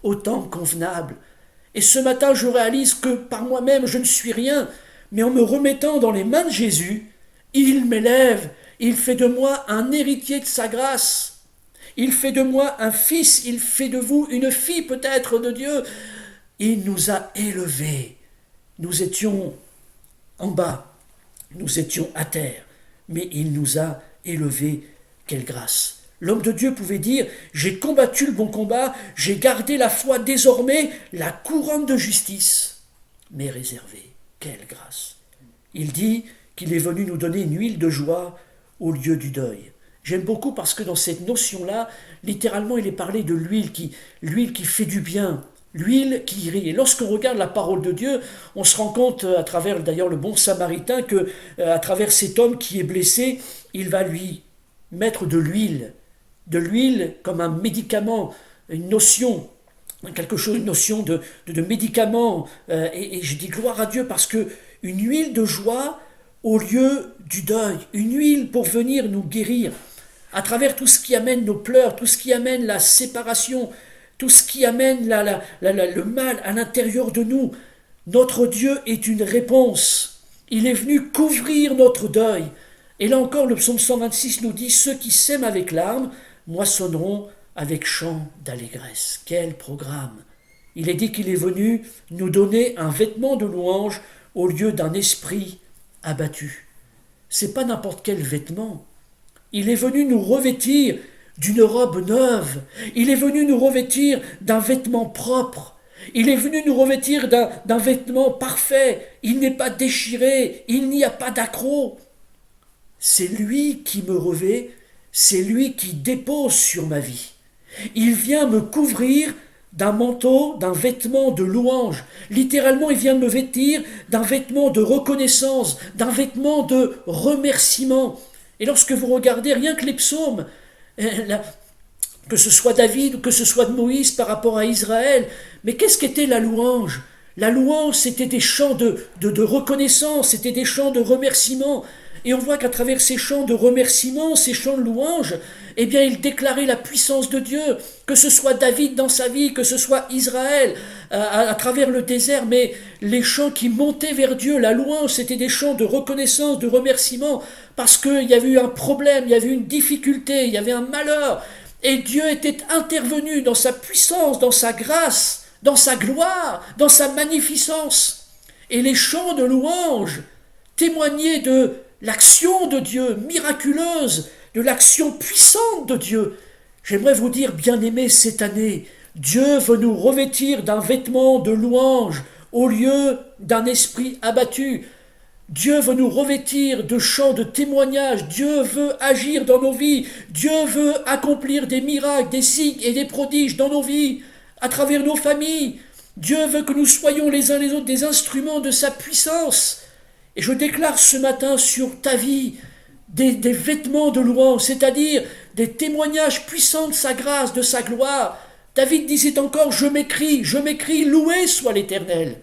au temps convenable. » Et ce matin, je réalise que par moi-même, je ne suis rien, mais en me remettant dans les mains de Jésus, il m'élève, il fait de moi un héritier de sa grâce. Il fait de moi un fils, il fait de vous une fille peut-être de Dieu. Il nous a élevés. Nous étions en bas. Nous étions à terre, mais il nous a élevés. Quelle grâce! L'homme de Dieu pouvait dire, j'ai combattu le bon combat, j'ai gardé la foi, désormais la couronne de justice m'est réservée. Quelle grâce! Il dit qu'il est venu nous donner une huile de joie au lieu du deuil. J'aime beaucoup parce que dans cette notion-là, littéralement, il est parlé de l'huile qui fait du bien, l'huile qui irrite. Et lorsqu'on regarde la parole de Dieu, on se rend compte, à travers d'ailleurs le bon samaritain, que à travers cet homme qui est blessé, il va lui mettre de l'huile comme un médicament, une notion, quelque chose, une notion de médicament. Et je dis gloire à Dieu parce que une huile de joie au lieu du deuil, une huile pour venir nous guérir à travers tout ce qui amène nos pleurs, tout ce qui amène la séparation, tout ce qui amène le mal à l'intérieur de nous. Notre Dieu est une réponse. Il est venu couvrir notre deuil. Et là encore, le psaume 126 nous dit « Ceux qui sèment avec larmes moissonneront avec chant d'allégresse. » Quel programme! Il est dit qu'il est venu nous donner un vêtement de louange au lieu d'un esprit abattu. C'est pas n'importe quel vêtement. Il est venu nous revêtir d'une robe neuve. Il est venu nous revêtir d'un vêtement propre. Il est venu nous revêtir d'un vêtement parfait. Il n'est pas déchiré. Il n'y a pas d'accroc. C'est lui qui me revêt. C'est lui qui dépose sur ma vie. Il vient me couvrir d'un manteau, d'un vêtement de louange. Littéralement, il vient me vêtir d'un vêtement de reconnaissance, d'un vêtement de remerciement. Et lorsque vous regardez rien que les psaumes, que ce soit David ou que ce soit de Moïse par rapport à Israël, mais qu'est-ce qu'était la louange? La louange, c'était des chants de reconnaissance, c'était des chants de remerciement. Et on voit qu'à travers ces chants de remerciement, ces chants de louange, eh bien, il déclarait la puissance de Dieu, que ce soit David dans sa vie, que ce soit Israël à travers le désert, mais les chants qui montaient vers Dieu, la louange, c'était des chants de reconnaissance, de remerciement, parce qu'il y avait eu un problème, il y avait eu une difficulté, il y avait un malheur, et Dieu était intervenu dans sa puissance, dans sa grâce, dans sa gloire, dans sa magnificence. Et les chants de louange témoignaient de l'action de Dieu miraculeuse, de l'action puissante de Dieu. J'aimerais vous dire, bien-aimés, cette année, Dieu veut nous revêtir d'un vêtement de louange au lieu d'un esprit abattu. Dieu veut nous revêtir de chants de témoignage. Dieu veut agir dans nos vies. Dieu veut accomplir des miracles, des signes et des prodiges dans nos vies, à travers nos familles. Dieu veut que nous soyons les uns les autres des instruments de sa puissance. Et je déclare ce matin sur ta vie des vêtements de louange, c'est-à-dire des témoignages puissants de sa grâce, de sa gloire. David disait encore, je m'écrie, loué soit l'Éternel.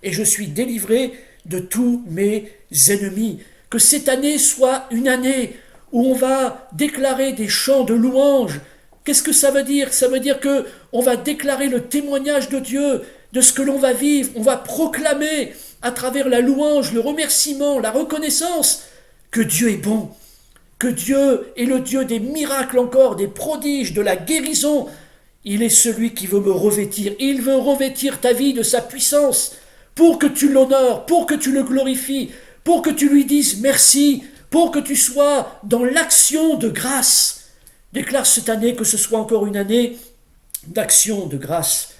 Et je suis délivré de tous mes ennemis. Que cette année soit une année où on va déclarer des chants de louange. Qu'est-ce que ça veut dire? Ça veut dire que on va déclarer le témoignage de Dieu, de ce que l'on va vivre. On va proclamer à travers la louange, le remerciement, la reconnaissance, que Dieu est bon, que Dieu est le Dieu des miracles encore, des prodiges, de la guérison. Il est celui qui veut me revêtir. Il veut revêtir ta vie de sa puissance pour que tu l'honores, pour que tu le glorifies, pour que tu lui dises merci, pour que tu sois dans l'action de grâce. Déclare cette année que ce soit encore une année d'action de grâce.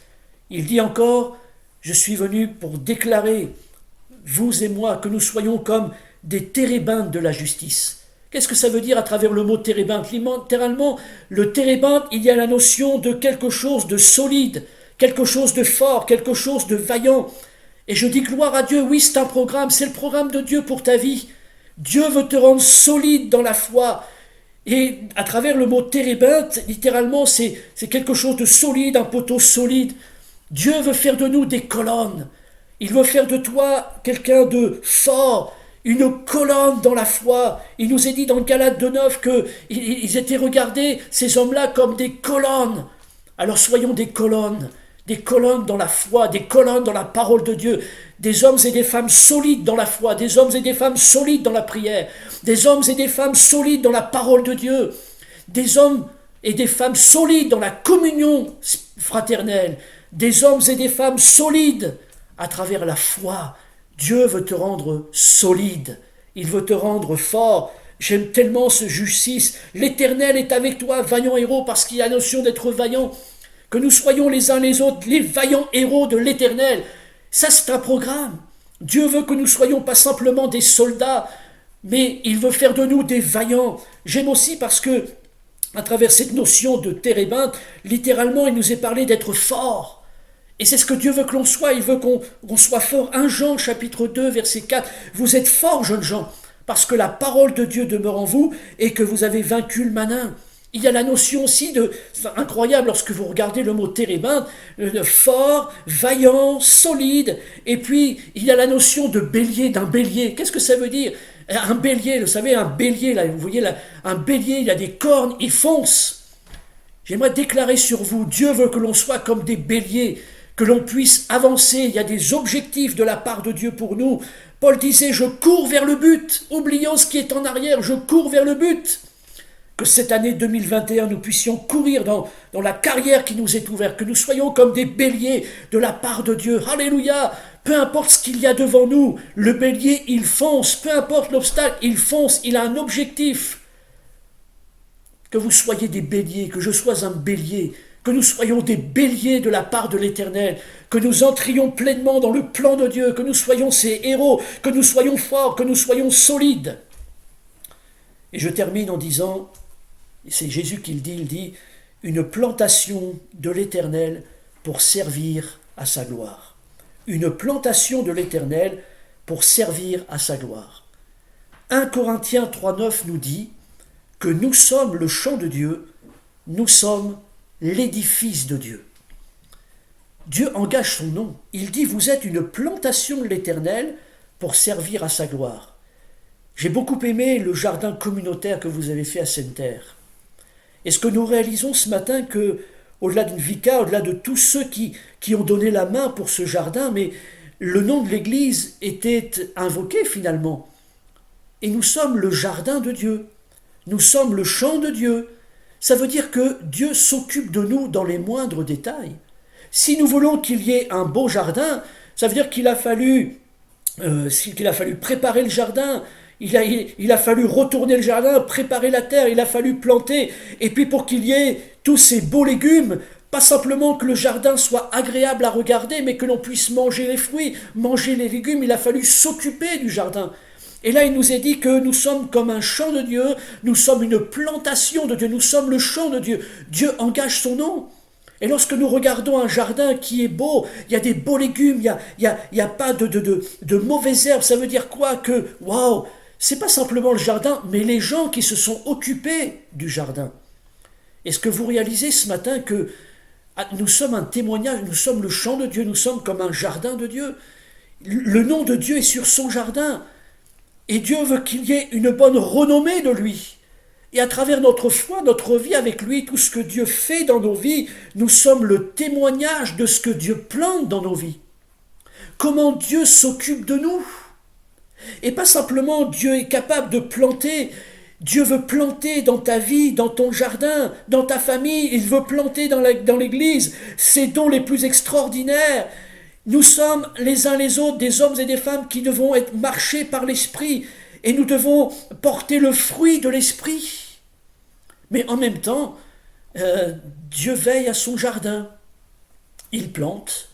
Il dit encore, je suis venu pour déclarer, vous et moi, que nous soyons comme des térébinthes de la justice. Qu'est-ce que ça veut dire à travers le mot térébinthe? Littéralement, le térébinthe, il y a la notion de quelque chose de solide, quelque chose de fort, quelque chose de vaillant. Et je dis gloire à Dieu, oui, c'est un programme, c'est le programme de Dieu pour ta vie. Dieu veut te rendre solide dans la foi. Et à travers le mot térébinthe, littéralement, c'est quelque chose de solide, un poteau solide. Dieu veut faire de nous des colonnes. Il veut faire de toi quelqu'un de fort, une colonne dans la foi. Il nous est dit dans le Galates 2:9 qu'ils étaient regardés, ces hommes-là, comme des colonnes. Alors soyons des colonnes dans la foi, des colonnes dans la parole de Dieu, des hommes et des femmes solides dans la foi, des hommes et des femmes solides dans la prière, des hommes et des femmes solides dans la parole de Dieu, des hommes et des femmes solides dans la communion fraternelle, des hommes et des femmes solides à travers la foi. Dieu veut te rendre solide. Il veut te rendre fort. J'aime tellement ce juge 6. L'Éternel est avec toi, vaillant héros, parce qu'il y a la notion d'être vaillant. Que nous soyons les uns les autres les vaillants héros de l'Éternel. Ça, c'est un programme. Dieu veut que nous soyons pas simplement des soldats, mais il veut faire de nous des vaillants. J'aime aussi parce que, à travers cette notion de térébinthe, littéralement, il nous est parlé d'être fort. Et c'est ce que Dieu veut que l'on soit. Il veut qu'on soit fort. 1 Jean, chapitre 2, verset 4. Vous êtes forts, jeunes gens, parce que la parole de Dieu demeure en vous et que vous avez vaincu le malin. Il y a la notion aussi de, c'est incroyable lorsque vous regardez le mot térébinthe, fort, vaillant, solide, et puis il y a la notion de bélier, d'un bélier. Qu'est-ce que ça veut dire? Un bélier, vous savez, un bélier, là, vous voyez, là, un bélier, il a des cornes, il fonce. J'aimerais déclarer sur vous, Dieu veut que l'on soit comme des béliers, que l'on puisse avancer. Il y a des objectifs de la part de Dieu pour nous. Paul disait, je cours vers le but, oublions ce qui est en arrière, je cours vers le but. Que cette année 2021, nous puissions courir dans la carrière qui nous est ouverte, que nous soyons comme des béliers de la part de Dieu. Alléluia! Peu importe ce qu'il y a devant nous, le bélier, il fonce. Peu importe l'obstacle, il fonce. Il a un objectif. Que vous soyez des béliers, que je sois un bélier, que nous soyons des béliers de la part de l'Éternel, que nous entrions pleinement dans le plan de Dieu, que nous soyons ces héros, que nous soyons forts, que nous soyons solides. Et je termine en disant, c'est Jésus qui le dit, il dit, une plantation de l'Éternel pour servir à sa gloire. Une plantation de l'Éternel pour servir à sa gloire. 1 Corinthiens 3,9 nous dit que nous sommes le champ de Dieu, nous sommes l'édifice de Dieu. Dieu engage son nom. Il dit, vous êtes une plantation de l'Éternel pour servir à sa gloire. J'ai beaucoup aimé le jardin communautaire que vous avez fait à Sainte-Terre. Est-ce que nous réalisons ce matin que, au-delà d'une vica, au-delà de tous ceux qui ont donné la main pour ce jardin, mais le nom de l'Église était invoqué finalement. Et nous sommes le jardin de Dieu. Nous sommes le champ de Dieu. Ça veut dire que Dieu s'occupe de nous dans les moindres détails. Si nous voulons qu'il y ait un beau jardin, ça veut dire qu'il a fallu préparer le jardin. Il a fallu retourner le jardin, préparer la terre, il a fallu planter. Et puis pour qu'il y ait tous ces beaux légumes, pas simplement que le jardin soit agréable à regarder, mais que l'on puisse manger les fruits, manger les légumes, il a fallu s'occuper du jardin. Et là, il nous est dit que nous sommes comme un champ de Dieu, nous sommes une plantation de Dieu, nous sommes le champ de Dieu. Dieu engage son nom. Et lorsque nous regardons un jardin qui est beau, il y a des beaux légumes, il y a pas de mauvaises herbes, ça veut dire quoi? Que, waouh, c'est pas simplement le jardin, mais les gens qui se sont occupés du jardin. Est-ce que vous réalisez ce matin que nous sommes un témoignage, nous sommes le champ de Dieu, nous sommes comme un jardin de Dieu. Le nom de Dieu est sur son jardin. Et Dieu veut qu'il y ait une bonne renommée de lui. Et à travers notre foi, notre vie avec lui, tout ce que Dieu fait dans nos vies, nous sommes le témoignage de ce que Dieu plante dans nos vies. Comment Dieu s'occupe de nous. Et pas simplement Dieu est capable de planter, Dieu veut planter dans ta vie, dans ton jardin, dans ta famille, il veut planter dans l'église ses dons les plus extraordinaires. Nous sommes les uns les autres des hommes et des femmes qui devons être marchés par l'Esprit et nous devons porter le fruit de l'Esprit. Mais en même temps, Dieu veille à son jardin. Il plante,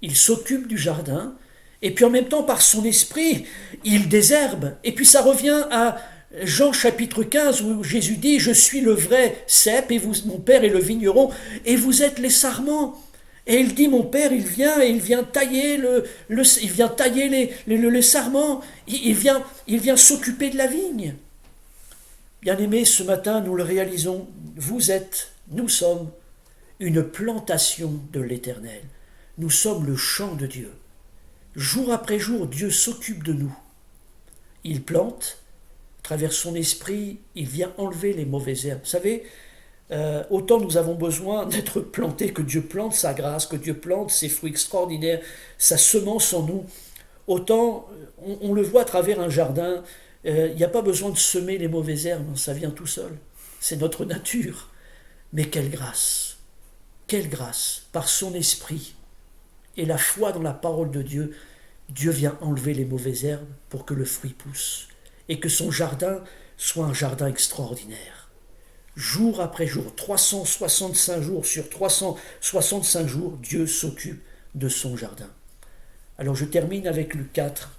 il s'occupe du jardin, et puis en même temps, par son esprit, il désherbe. Et puis ça revient à Jean chapitre 15 où Jésus dit « Je suis le vrai cep et vous, mon Père est le vigneron et vous êtes les sarments. » Et il dit « Mon Père, il vient et il vient tailler le sarment. Il vient s'occuper de la vigne. » Bien-aimés, ce matin, nous le réalisons. Nous sommes une plantation de l'Éternel. Nous sommes le champ de Dieu. Jour après jour, Dieu s'occupe de nous. Il plante, à travers son esprit, il vient enlever les mauvaises herbes. Vous savez, autant nous avons besoin d'être plantés, que Dieu plante sa grâce, que Dieu plante ses fruits extraordinaires, sa semence en nous, autant on le voit à travers un jardin, il n'y a pas besoin de semer les mauvaises herbes, ça vient tout seul. C'est notre nature. Mais quelle grâce, par son esprit et la foi dans la parole de Dieu, Dieu vient enlever les mauvaises herbes pour que le fruit pousse. et que son jardin soit un jardin extraordinaire. Jour après jour, 365 jours sur 365 jours, Dieu s'occupe de son jardin. Alors je termine avec Luc 4.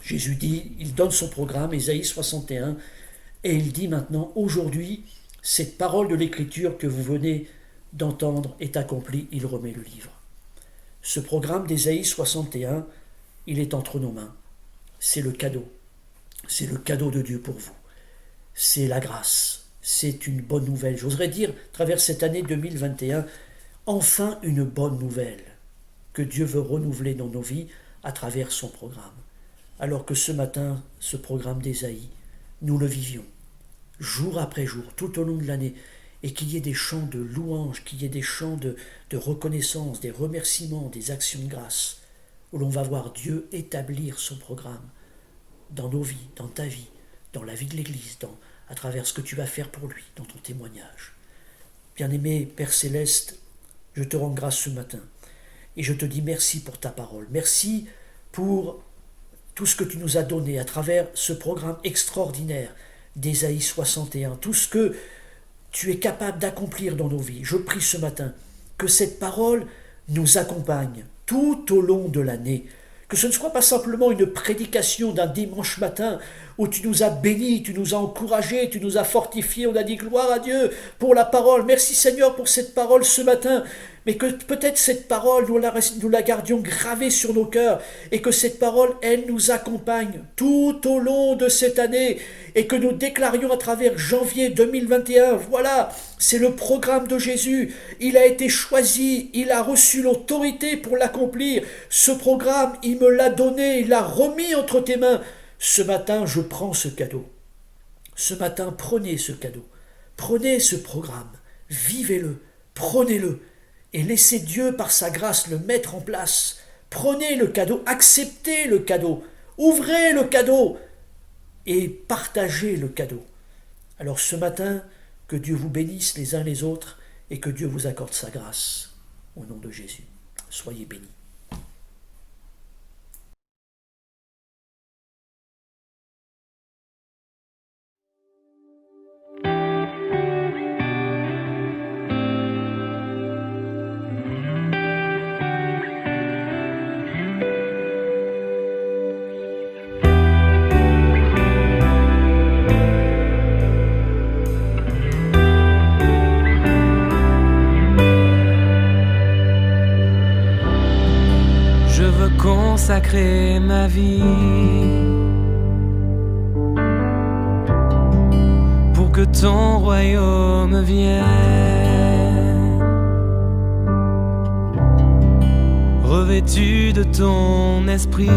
Jésus dit, il donne son programme, Ésaïe 61, et il dit maintenant, aujourd'hui, cette parole de l'Écriture que vous venez d'entendre est accomplie, il remet le livre. Ce programme d'Ésaïe 61, il est entre nos mains. C'est le cadeau. C'est le cadeau de Dieu pour vous. C'est la grâce. C'est une bonne nouvelle. J'oserais dire, à travers cette année 2021, enfin une bonne nouvelle que Dieu veut renouveler dans nos vies à travers son programme. Alors que ce matin, ce programme d'Ésaïe, nous le vivions, jour après jour, tout au long de l'année, et qu'il y ait des chants de louange, qu'il y ait des chants de reconnaissance, des remerciements, des actions de grâce, où l'on va voir Dieu établir son programme dans nos vies, dans ta vie, dans la vie de l'Église, à travers ce que tu vas faire pour lui, dans ton témoignage. Bien-aimé Père Céleste, je te rends grâce ce matin, et je te dis merci pour ta parole. Merci pour tout ce que tu nous as donné à travers ce programme extraordinaire d'Ésaïe 61, tout ce que tu es capable d'accomplir dans nos vies. Je prie ce matin que cette parole nous accompagne tout au long de l'année, que ce ne soit pas simplement une prédication d'un dimanche matin où tu nous as bénis, tu nous as encouragés, tu nous as fortifiés, on a dit gloire à Dieu pour la parole. Merci Seigneur pour cette parole ce matin, mais que peut-être cette parole, nous la gardions gravée sur nos cœurs et que cette parole, elle nous accompagne tout au long de cette année et que nous déclarions à travers janvier 2021, voilà, c'est le programme de Jésus, il a été choisi, il a reçu l'autorité pour l'accomplir. Ce programme, il me l'a donné, il l'a remis entre tes mains. Ce matin, je prends ce cadeau. Ce matin, prenez ce cadeau. Prenez ce programme. Vivez-le. Prenez-le. Et laissez Dieu, par sa grâce, le mettre en place. Prenez le cadeau. Acceptez le cadeau. Ouvrez le cadeau. Et partagez le cadeau. Alors ce matin, que Dieu vous bénisse les uns les autres et que Dieu vous accorde sa grâce. Au nom de Jésus. Soyez bénis. Consacrer ma vie pour que ton royaume vienne, revêtu de ton esprit,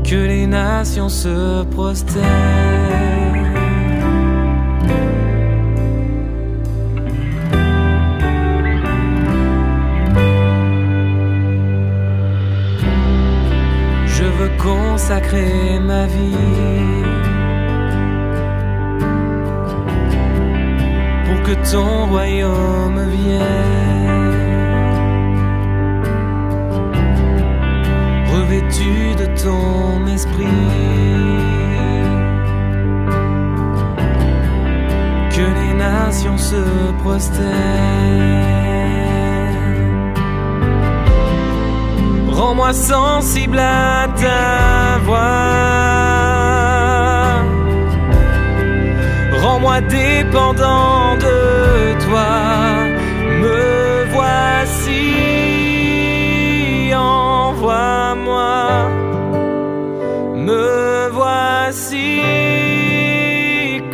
que les nations se prosternent. Consacrer ma vie pour que ton royaume vienne, revêtu de ton esprit, que les nations se prosternent. Rends-moi sensible à ta voix, rends-moi dépendant de toi. Me voici, envoie-moi. Me voici,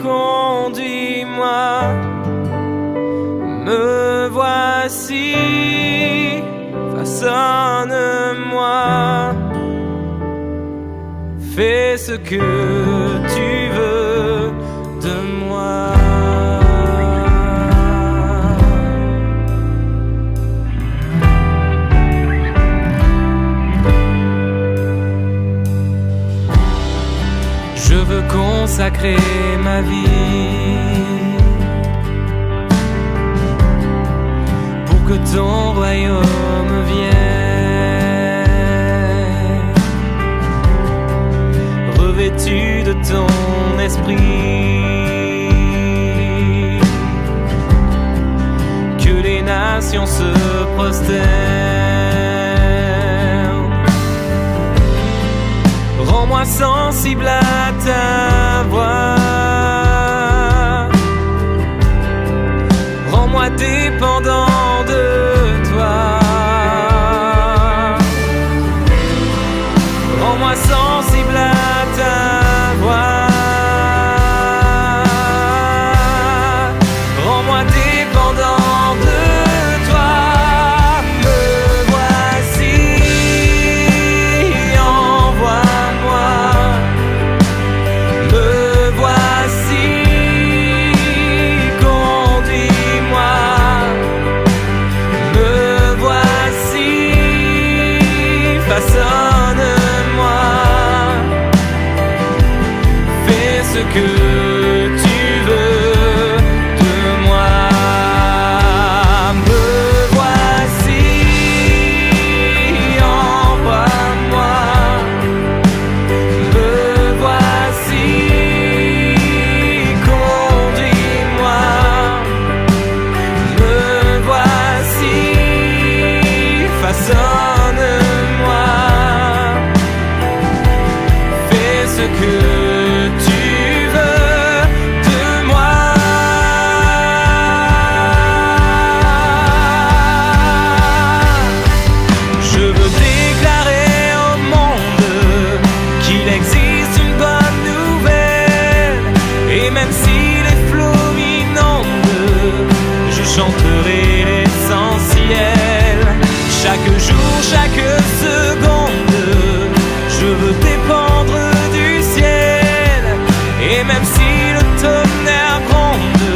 conduis-moi. Me voici, façonne-moi, fais ce que tu veux de moi. Je veux consacrer ma vie pour que ton royaume vienne, Saint-Esprit, que les nations se prosternent. Rends-moi sensible à ta voix, rends-moi dépendant de toi, rends-moi sensible à ta voix, rends-moi dépendant de toi. Me voici, envoie-moi. Me voici, conduis-moi. Me voici, façonne-moi. Fais ce que tu veux de moi. Me voici, envoie-moi. Me voici, conduis-moi. Me voici, façonne-moi. Fais ce que tu veux de moi. Je veux déclarer au monde qu'il existe une bonne nouvelle. Et même si les flots m'inondent, je chanterai l'essentiel. Chaque jour, chaque seconde, je veux dépendre du ciel. Et même si le tonnerre gronde,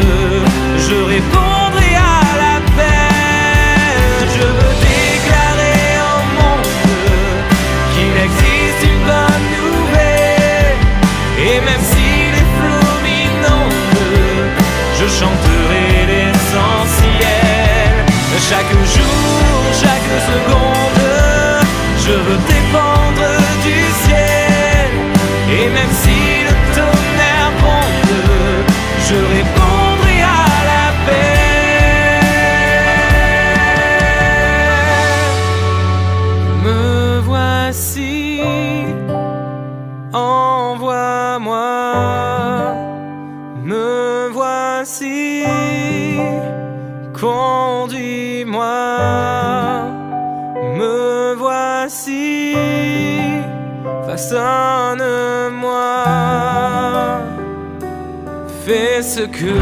je répondrai à l'appel. Je veux déclarer au monde qu'il existe une bonne nouvelle. Et même si les flots m'inondent, je chanterai l'essentiel. Chaque jour, chaque seconde, je veux dépendre du ciel. Et même si le tonnerre gronde, je répondrai à l'appel. Me voici, envoie-moi. Me voici, conduis-moi. Me voici, façonne-moi. Fais ce que